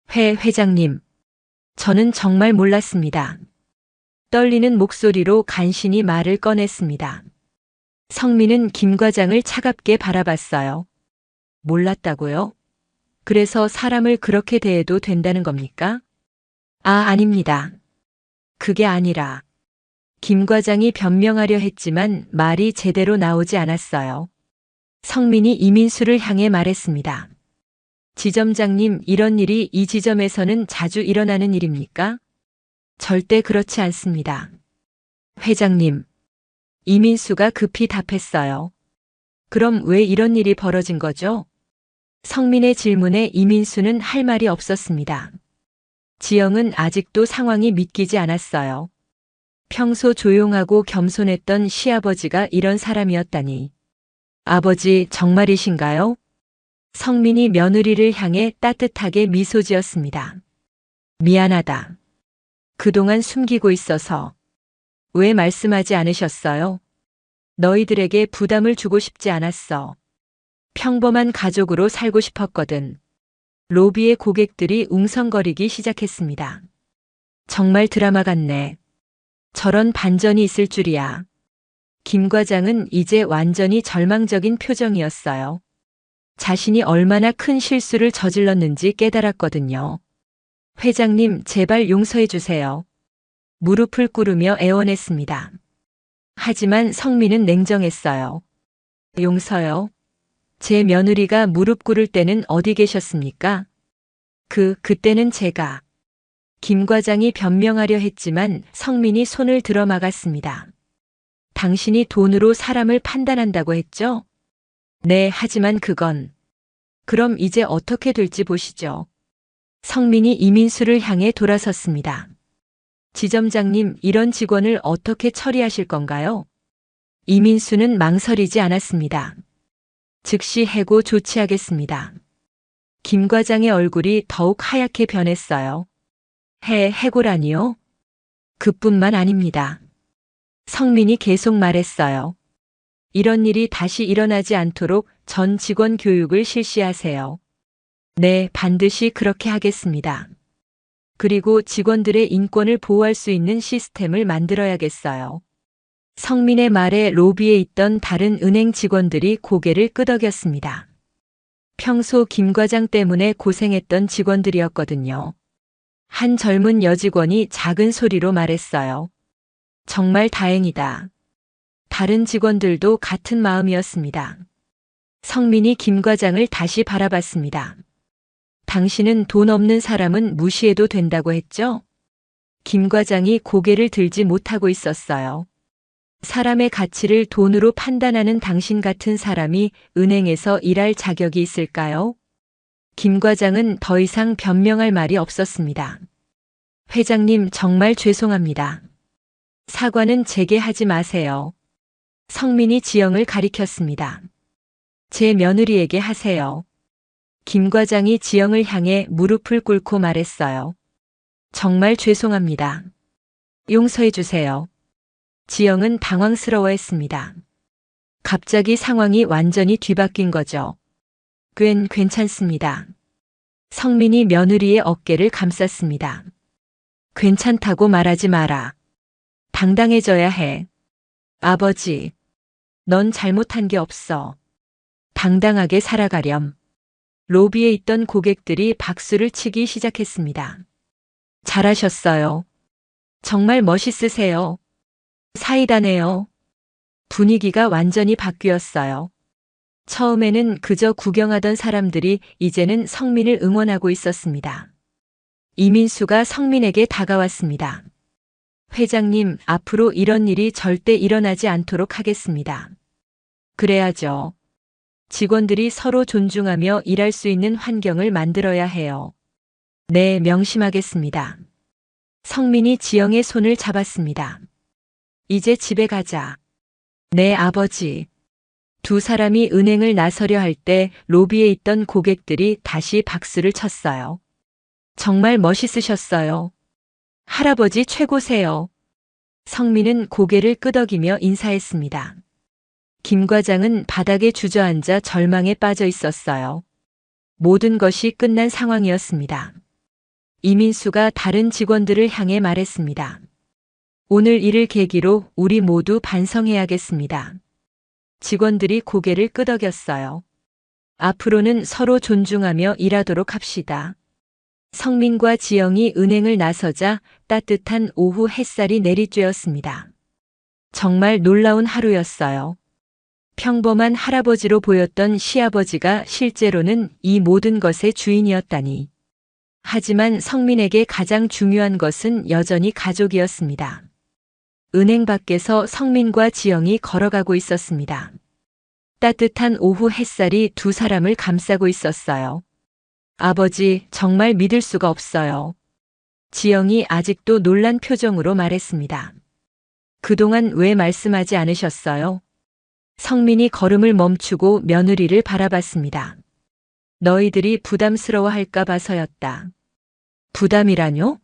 회장님. 저는 정말 몰랐습니다. 떨리는 목소리로 간신히 말을 꺼냈습니다. 성민은 김 과장을 차갑게 바라봤어요. 몰랐다고요? 그래서 사람을 그렇게 대해도 된다는 겁니까? 아닙니다. 그게 아니라. 김 과장이 변명하려 했지만 말이 제대로 나오지 않았어요. 성민이 이민수를 향해 말했습니다. 지점장님, 이런 일이 이 지점에서는 자주 일어나는 일입니까? 절대 그렇지 않습니다. 회장님. 이민수가 급히 답했어요. 그럼 왜 이런 일이 벌어진 거죠? 성민의 질문에 이민수는 할 말이 없었습니다. 지영은 아직도 상황이 믿기지 않았어요. 평소 조용하고 겸손했던 시아버지가 이런 사람이었다니. 아버지, 정말이신가요? 성민이 며느리를 향해 따뜻하게 미소 지었습니다. 미안하다. 그동안 숨기고 있어서. 왜 말씀하지 않으셨어요? 너희들에게 부담을 주고 싶지 않았어. 평범한 가족으로 살고 싶었거든. 로비의 고객들이 웅성거리기 시작했습니다. 정말 드라마 같네. 저런 반전이 있을 줄이야. 김 과장은 이제 완전히 절망적인 표정이었어요. 자신이 얼마나 큰 실수를 저질렀는지 깨달았거든요. 회장님, 제발 용서해 주세요. 무릎을 꿇으며 애원했습니다. 하지만 성민은 냉정했어요. 용서요? 제 며느리가 무릎 꿇을 때는 어디 계셨습니까? 그때는 제가. 김 과장이 변명하려 했지만 성민이 손을 들어 막았습니다. 당신이 돈으로 사람을 판단한다고 했죠? 네, 하지만 그건. 그럼 이제 어떻게 될지 보시죠. 성민이 이민수를 향해 돌아섰습니다. 지점장님, 이런 직원을 어떻게 처리하실 건가요? 이민수는 망설이지 않았습니다. 즉시 해고 조치하겠습니다. 김 과장의 얼굴이 더욱 하얗게 변했어요. 해고라니요? 그뿐만 아닙니다. 성민이 계속 말했어요. 이런 일이 다시 일어나지 않도록 전 직원 교육을 실시하세요. 네, 반드시 그렇게 하겠습니다. 그리고 직원들의 인권을 보호할 수 있는 시스템을 만들어야겠어요. 성민의 말에 로비에 있던 다른 은행 직원들이 고개를 끄덕였습니다. 평소 김 과장 때문에 고생했던 직원들이었거든요. 한 젊은 여직원이 작은 소리로 말했어요. 정말 다행이다. 다른 직원들도 같은 마음이었습니다. 성민이 김 과장을 다시 바라봤습니다. 당신은 돈 없는 사람은 무시해도 된다고 했죠? 김 과장이 고개를 들지 못하고 있었어요. 사람의 가치를 돈으로 판단하는 당신 같은 사람이 은행에서 일할 자격이 있을까요? 김 과장은 더 이상 변명할 말이 없었습니다. 회장님, 정말 죄송합니다. 사과는 제게 하지 마세요. 성민이 지영을 가리켰습니다. 제 며느리에게 하세요. 김 과장이 지영을 향해 무릎을 꿇고 말했어요. 정말 죄송합니다. 용서해 주세요. 지영은 당황스러워했습니다. 갑자기 상황이 완전히 뒤바뀐 거죠. 괜찮습니다. 성민이 며느리의 어깨를 감쌌습니다. 괜찮다고 말하지 마라. 당당해져야 해. 아버지, 넌 잘못한 게 없어. 당당하게 살아가렴. 로비에 있던 고객들이 박수를 치기 시작했습니다. 잘하셨어요. 정말 멋있으세요. 사이다네요. 분위기가 완전히 바뀌었어요. 처음에는 그저 구경하던 사람들이 이제는 성민을 응원하고 있었습니다. 이민수가 성민에게 다가왔습니다. 회장님, 앞으로 이런 일이 절대 일어나지 않도록 하겠습니다. 그래야죠. 직원들이 서로 존중하며 일할 수 있는 환경을 만들어야 해요. 네, 명심하겠습니다. 성민이 지영의 손을 잡았습니다. 이제 집에 가자. 네, 아버지. 두 사람이 은행을 나서려 할 때 로비에 있던 고객들이 다시 박수를 쳤어요. 정말 멋있으셨어요. 할아버지 최고세요. 성민은 고개를 끄덕이며 인사했습니다. 김 과장은 바닥에 주저앉아 절망에 빠져 있었어요. 모든 것이 끝난 상황이었습니다. 이민수가 다른 직원들을 향해 말했습니다. 오늘 일을 계기로 우리 모두 반성해야겠습니다. 직원들이 고개를 끄덕였어요. 앞으로는 서로 존중하며 일하도록 합시다. 성민과 지영이 은행을 나서자 따뜻한 오후 햇살이 내리쬐었습니다. 정말 놀라운 하루였어요. 평범한 할아버지로 보였던 시아버지가 실제로는 이 모든 것의 주인이었다니. 하지만 성민에게 가장 중요한 것은 여전히 가족이었습니다. 은행 밖에서 성민과 지영이 걸어가고 있었습니다. 따뜻한 오후 햇살이 두 사람을 감싸고 있었어요. 아버지, 정말 믿을 수가 없어요. 지영이 아직도 놀란 표정으로 말했습니다. 그동안 왜 말씀하지 않으셨어요? 성민이 걸음을 멈추고 며느리를 바라봤습니다. 너희들이 부담스러워할까 봐서였다. 부담이라뇨?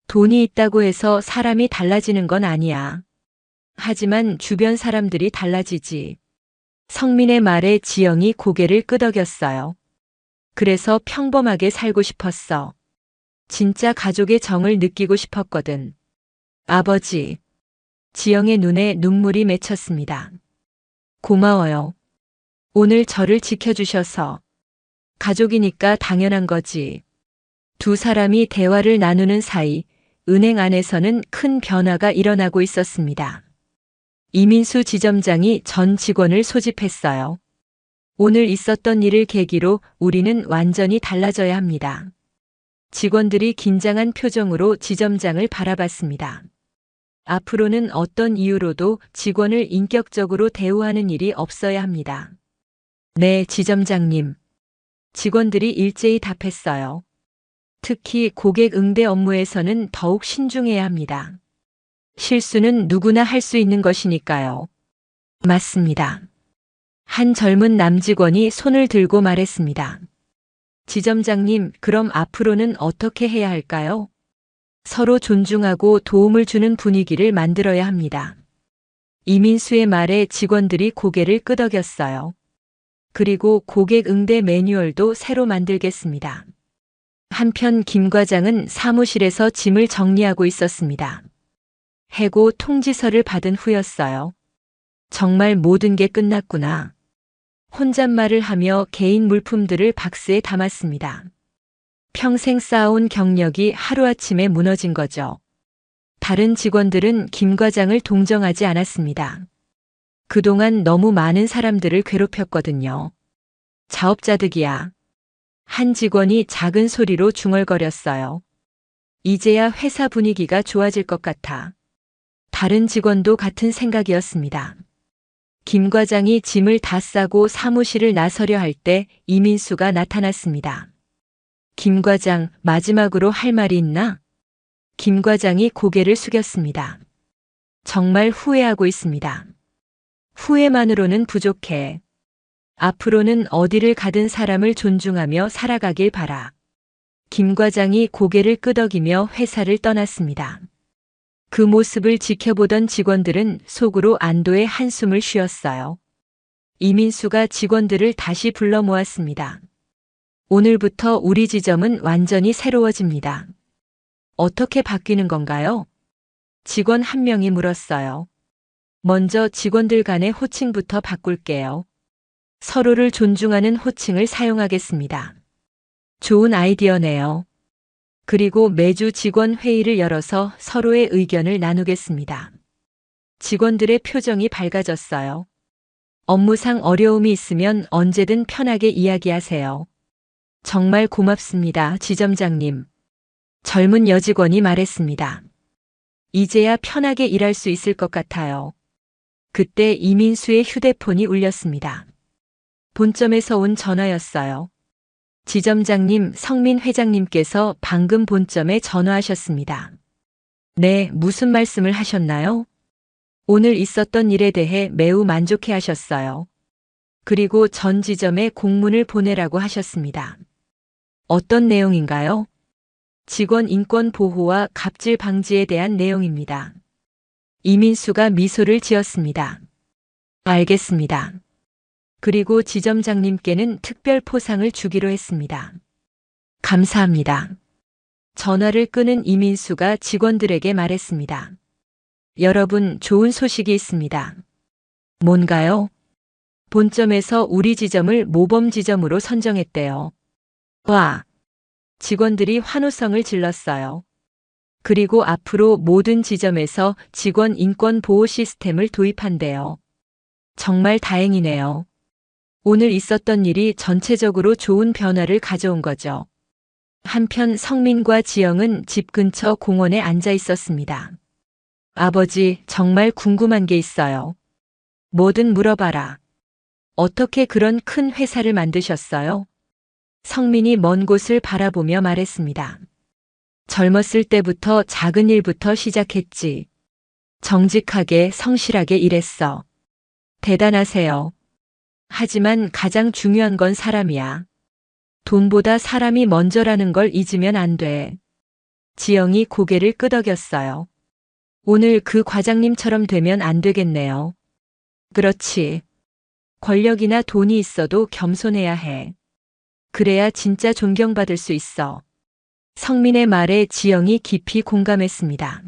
돈이 있다고 해서 사람이 달라지는 건 아니야. 하지만 주변 사람들이 달라지지. 성민의 말에 지영이 고개를 끄덕였어요. 그래서 평범하게 살고 싶었어. 진짜 가족의 정을 느끼고 싶었거든. 아버지. 지영의 눈에 눈물이 맺혔습니다. 고마워요. 오늘 저를 지켜주셔서. 가족이니까 당연한 거지. 두 사람이 대화를 나누는 사이 은행 안에서는 큰 변화가 일어나고 있었습니다. 이민수 지점장이 전 직원을 소집했어요. 오늘 있었던 일을 계기로 우리는 완전히 달라져야 합니다. 직원들이 긴장한 표정으로 지점장을 바라봤습니다. 앞으로는 어떤 이유로도 직원을 인격적으로 대우하는 일이 없어야 합니다. 네, 지점장님. 직원들이 일제히 답했어요. 특히 고객 응대 업무에서는 더욱 신중해야 합니다. 실수는 누구나 할 수 있는 것이니까요. 맞습니다. 한 젊은 남직원이 손을 들고 말했습니다. 지점장님, 그럼 앞으로는 어떻게 해야 할까요? 서로 존중하고 도움을 주는 분위기를 만들어야 합니다. 이민수의 말에 직원들이 고개를 끄덕였어요. 그리고 고객 응대 매뉴얼도 새로 만들겠습니다. 한편 김 과장은 사무실에서 짐을 정리하고 있었습니다. 해고 통지서를 받은 후였어요. 정말 모든 게 끝났구나. 혼잣말을 하며 개인 물품들을 박스에 담았습니다. 평생 쌓아온 경력이 하루아침에 무너진 거죠. 다른 직원들은 김 과장을 동정하지 않았습니다. 그동안 너무 많은 사람들을 괴롭혔거든요. 자업자득이야. 한 직원이 작은 소리로 중얼거렸어요. 이제야 회사 분위기가 좋아질 것 같아. 다른 직원도 같은 생각이었습니다. 김 과장이 짐을 다 싸고 사무실을 나서려 할 때 이민수가 나타났습니다. 김 과장, 마지막으로 할 말이 있나? 김 과장이 고개를 숙였습니다. 정말 후회하고 있습니다. 후회만으로는 부족해. 앞으로는 어디를 가든 사람을 존중하며 살아가길 바라. 김 과장이 고개를 끄덕이며 회사를 떠났습니다. 그 모습을 지켜보던 직원들은 속으로 안도의 한숨을 쉬었어요. 이민수가 직원들을 다시 불러 모았습니다. 오늘부터 우리 지점은 완전히 새로워집니다. 어떻게 바뀌는 건가요? 직원 한 명이 물었어요. 먼저 직원들 간의 호칭부터 바꿀게요. 서로를 존중하는 호칭을 사용하겠습니다. 좋은 아이디어네요. 그리고 매주 직원 회의를 열어서 서로의 의견을 나누겠습니다. 직원들의 표정이 밝아졌어요. 업무상 어려움이 있으면 언제든 편하게 이야기하세요. 정말 고맙습니다, 지점장님. 젊은 여직원이 말했습니다. 이제야 편하게 일할 수 있을 것 같아요. 그때 이민수의 휴대폰이 울렸습니다. 본점에서 온 전화였어요. 지점장님, 성민 회장님께서 방금 본점에 전화하셨습니다. 네, 무슨 말씀을 하셨나요? 오늘 있었던 일에 대해 매우 만족해 하셨어요. 그리고 전 지점에 공문을 보내라고 하셨습니다. 어떤 내용인가요? 직원 인권 보호와 갑질 방지에 대한 내용입니다. 이민수가 미소를 지었습니다. 알겠습니다. 그리고 지점장님께는 특별 포상을 주기로 했습니다. 감사합니다. 전화를 끊은 이민수가 직원들에게 말했습니다. 여러분, 좋은 소식이 있습니다. 뭔가요? 본점에서 우리 지점을 모범 지점으로 선정했대요. 와! 직원들이 환호성을 질렀어요. 그리고 앞으로 모든 지점에서 직원 인권 보호 시스템을 도입한대요. 정말 다행이네요. 오늘 있었던 일이 전체적으로 좋은 변화를 가져온 거죠. 한편 성민과 지영은 집 근처 공원에 앉아 있었습니다. 아버지, 정말 궁금한 게 있어요. 뭐든 물어봐라. 어떻게 그런 큰 회사를 만드셨어요? 성민이 먼 곳을 바라보며 말했습니다. 젊었을 때부터 작은 일부터 시작했지. 정직하게 성실하게 일했어. 대단하세요. 하지만 가장 중요한 건 사람이야. 돈보다 사람이 먼저라는 걸 잊으면 안 돼. 지영이 고개를 끄덕였어요. 오늘 그 과장님처럼 되면 안 되겠네요. 그렇지. 권력이나 돈이 있어도 겸손해야 해. 그래야 진짜 존경받을 수 있어. 성민의 말에 지영이 깊이 공감했습니다.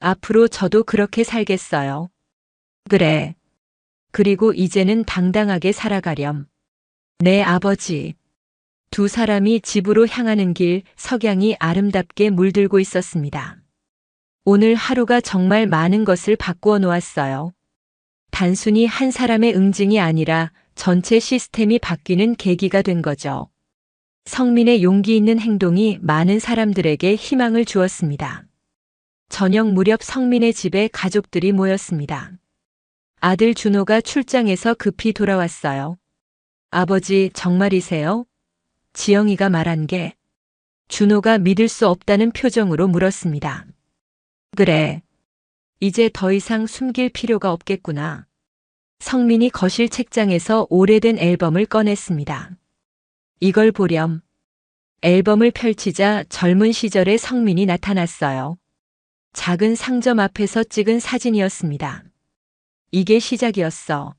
앞으로 저도 그렇게 살겠어요. 그래. 그리고 이제는 당당하게 살아가렴. 네, 아버지. 두 사람이 집으로 향하는 길, 석양이 아름답게 물들고 있었습니다. 오늘 하루가 정말 많은 것을 바꾸어 놓았어요. 단순히 한 사람의 응징이 아니라 전체 시스템이 바뀌는 계기가 된 거죠. 성민의 용기 있는 행동이 많은 사람들에게 희망을 주었습니다. 저녁 무렵 성민의 집에 가족들이 모였습니다. 아들 준호가 출장에서 급히 돌아왔어요. 아버지, 정말이세요? 지영이가 말한 게. 준호가 믿을 수 없다는 표정으로 물었습니다. 그래. 이제 더 이상 숨길 필요가 없겠구나. 성민이 거실 책장에서 오래된 앨범을 꺼냈습니다. 이걸 보렴. 앨범을 펼치자 젊은 시절의 성민이 나타났어요. 작은 상점 앞에서 찍은 사진이었습니다. 이게 시작이었어.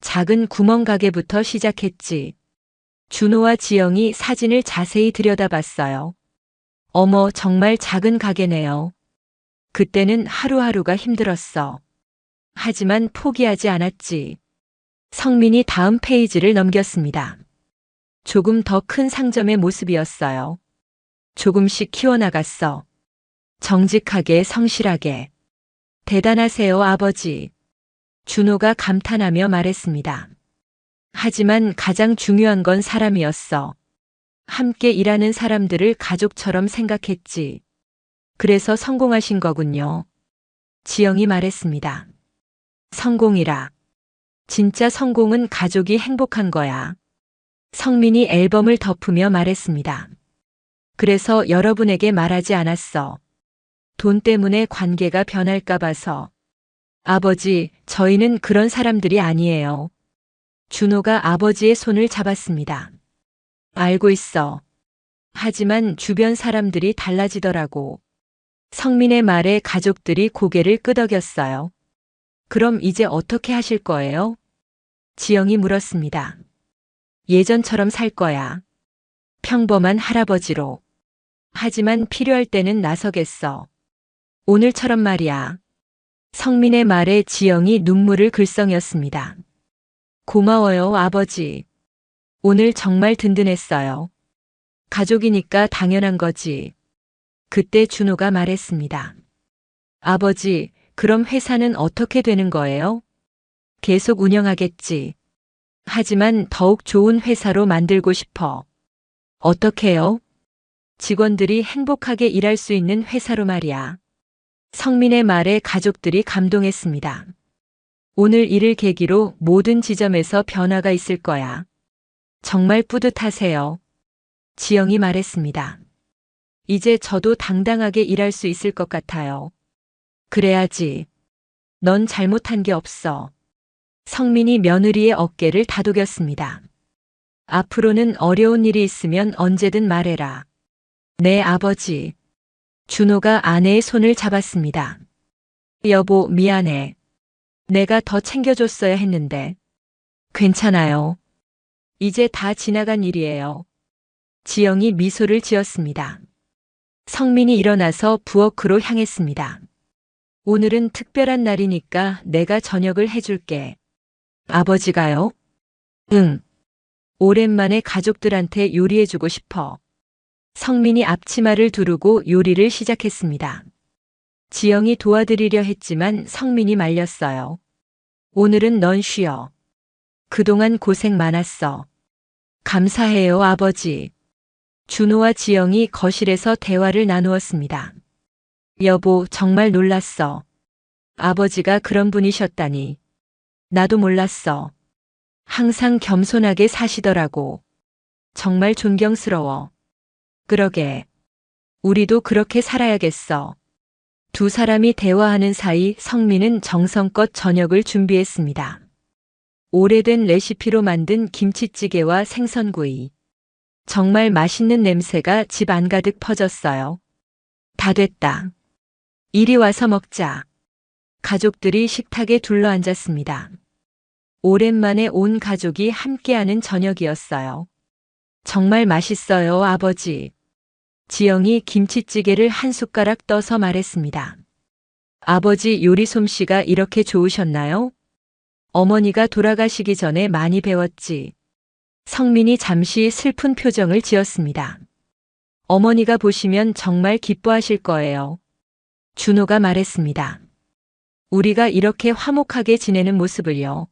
작은 구멍 가게부터 시작했지. 준호와 지영이 사진을 자세히 들여다봤어요. 어머, 정말 작은 가게네요. 그때는 하루하루가 힘들었어. 하지만 포기하지 않았지. 성민이 다음 페이지를 넘겼습니다. 조금 더 큰 상점의 모습이었어요. 조금씩 키워나갔어. 정직하게, 성실하게. 대단하세요, 아버지. 준호가 감탄하며 말했습니다. 하지만 가장 중요한 건 사람이었어. 함께 일하는 사람들을 가족처럼 생각했지. 그래서 성공하신 거군요. 지영이 말했습니다. 성공이라. 진짜 성공은 가족이 행복한 거야. 성민이 앨범을 덮으며 말했습니다. 그래서 여러분에게 말하지 않았어. 돈 때문에 관계가 변할까 봐서. 아버지, 저희는 그런 사람들이 아니에요. 준호가 아버지의 손을 잡았습니다. 알고 있어. 하지만 주변 사람들이 달라지더라고. 성민의 말에 가족들이 고개를 끄덕였어요. 그럼 이제 어떻게 하실 거예요? 지영이 물었습니다. 예전처럼 살 거야. 평범한 할아버지로. 하지만 필요할 때는 나서겠어. 오늘처럼 말이야. 성민의 말에 지영이 눈물을 글썽였습니다. 고마워요, 아버지. 오늘 정말 든든했어요. 가족이니까 당연한 거지. 그때 준호가 말했습니다. 아버지, 그럼 회사는 어떻게 되는 거예요? 계속 운영하겠지. 하지만 더욱 좋은 회사로 만들고 싶어. 어떻게요? 직원들이 행복하게 일할 수 있는 회사로 말이야. 성민의 말에 가족들이 감동했습니다. 오늘 일을 계기로 모든 지점에서 변화가 있을 거야. 정말 뿌듯하세요. 지영이 말했습니다. 이제 저도 당당하게 일할 수 있을 것 같아요. 그래야지. 넌 잘못한 게 없어. 성민이 며느리의 어깨를 다독였습니다. 앞으로는 어려운 일이 있으면 언제든 말해라. 네, 아버지. 준호가 아내의 손을 잡았습니다. 여보, 미안해. 내가 더 챙겨줬어야 했는데. 괜찮아요. 이제 다 지나간 일이에요. 지영이 미소를 지었습니다. 성민이 일어나서 부엌으로 향했습니다. 오늘은 특별한 날이니까 내가 저녁을 해줄게. 아버지가요? 응. 오랜만에 가족들한테 요리해주고 싶어. 성민이 앞치마를 두르고 요리를 시작했습니다. 지영이 도와드리려 했지만 성민이 말렸어요. 오늘은 넌 쉬어. 그동안 고생 많았어. 감사해요, 아버지. 준호와 지영이 거실에서 대화를 나누었습니다. 여보, 정말 놀랐어. 아버지가 그런 분이셨다니. 나도 몰랐어. 항상 겸손하게 사시더라고. 정말 존경스러워. 그러게. 우리도 그렇게 살아야겠어. 두 사람이 대화하는 사이 성민은 정성껏 저녁을 준비했습니다. 오래된 레시피로 만든 김치찌개와 생선구이. 정말 맛있는 냄새가 집 안가득 퍼졌어요. 다 됐다. 이리 와서 먹자. 가족들이 식탁에 둘러앉았습니다. 오랜만에 온 가족이 함께하는 저녁이었어요. 정말 맛있어요, 아버지. 지영이 김치찌개를 한 숟가락 떠서 말했습니다. 아버지 요리 솜씨가 이렇게 좋으셨나요? 어머니가 돌아가시기 전에 많이 배웠지. 성민이 잠시 슬픈 표정을 지었습니다. 어머니가 보시면 정말 기뻐하실 거예요. 준호가 말했습니다. 우리가 이렇게 화목하게 지내는 모습을요.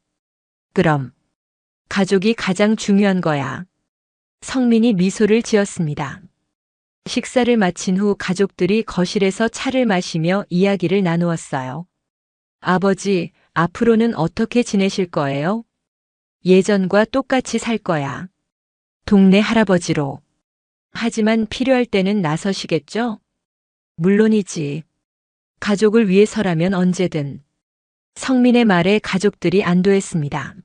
그럼 가족이 가장 중요한 거야. 성민이 미소를 지었습니다. 식사를 마친 후 가족들이 거실에서 차를 마시며 이야기를 나누었어요. 아버지, 앞으로는 어떻게 지내실 거예요? 예전과 똑같이 살 거야. 동네 할아버지로. 하지만 필요할 때는 나서시겠죠? 물론이지. 가족을 위해서라면 언제든. 성민의 말에 가족들이 안도했습니다.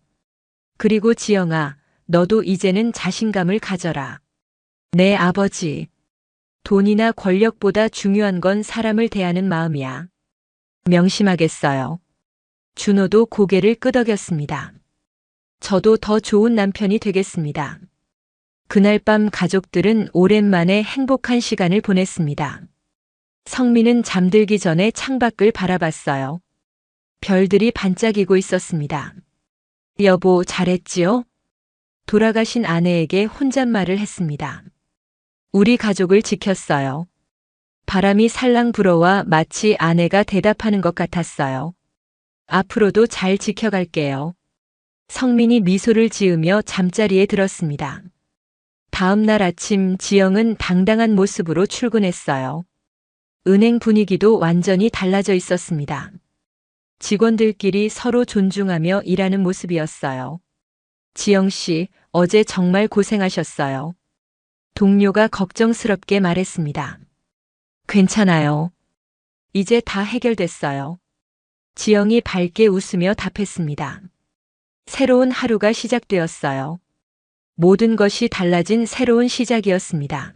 그리고 지영아, 너도 이제는 자신감을 가져라. 네, 아버지. 돈이나 권력보다 중요한 건 사람을 대하는 마음이야. 명심하겠어요. 준호도 고개를 끄덕였습니다. 저도 더 좋은 남편이 되겠습니다. 그날 밤 가족들은 오랜만에 행복한 시간을 보냈습니다. 성민은 잠들기 전에 창밖을 바라봤어요. 별들이 반짝이고 있었습니다. 여보, 잘했지요? 돌아가신 아내에게 혼잣말을 했습니다. 우리 가족을 지켰어요. 바람이 살랑 불어와 마치 아내가 대답하는 것 같았어요. 앞으로도 잘 지켜갈게요. 성민이 미소를 지으며 잠자리에 들었습니다. 다음 날 아침 지영은 당당한 모습으로 출근했어요. 은행 분위기도 완전히 달라져 있었습니다. 직원들끼리 서로 존중하며 일하는 모습이었어요. 지영 씨, 어제 정말 고생하셨어요. 동료가 걱정스럽게 말했습니다. 괜찮아요. 이제 다 해결됐어요. 지영이 밝게 웃으며 답했습니다. 새로운 하루가 시작되었어요. 모든 것이 달라진 새로운 시작이었습니다.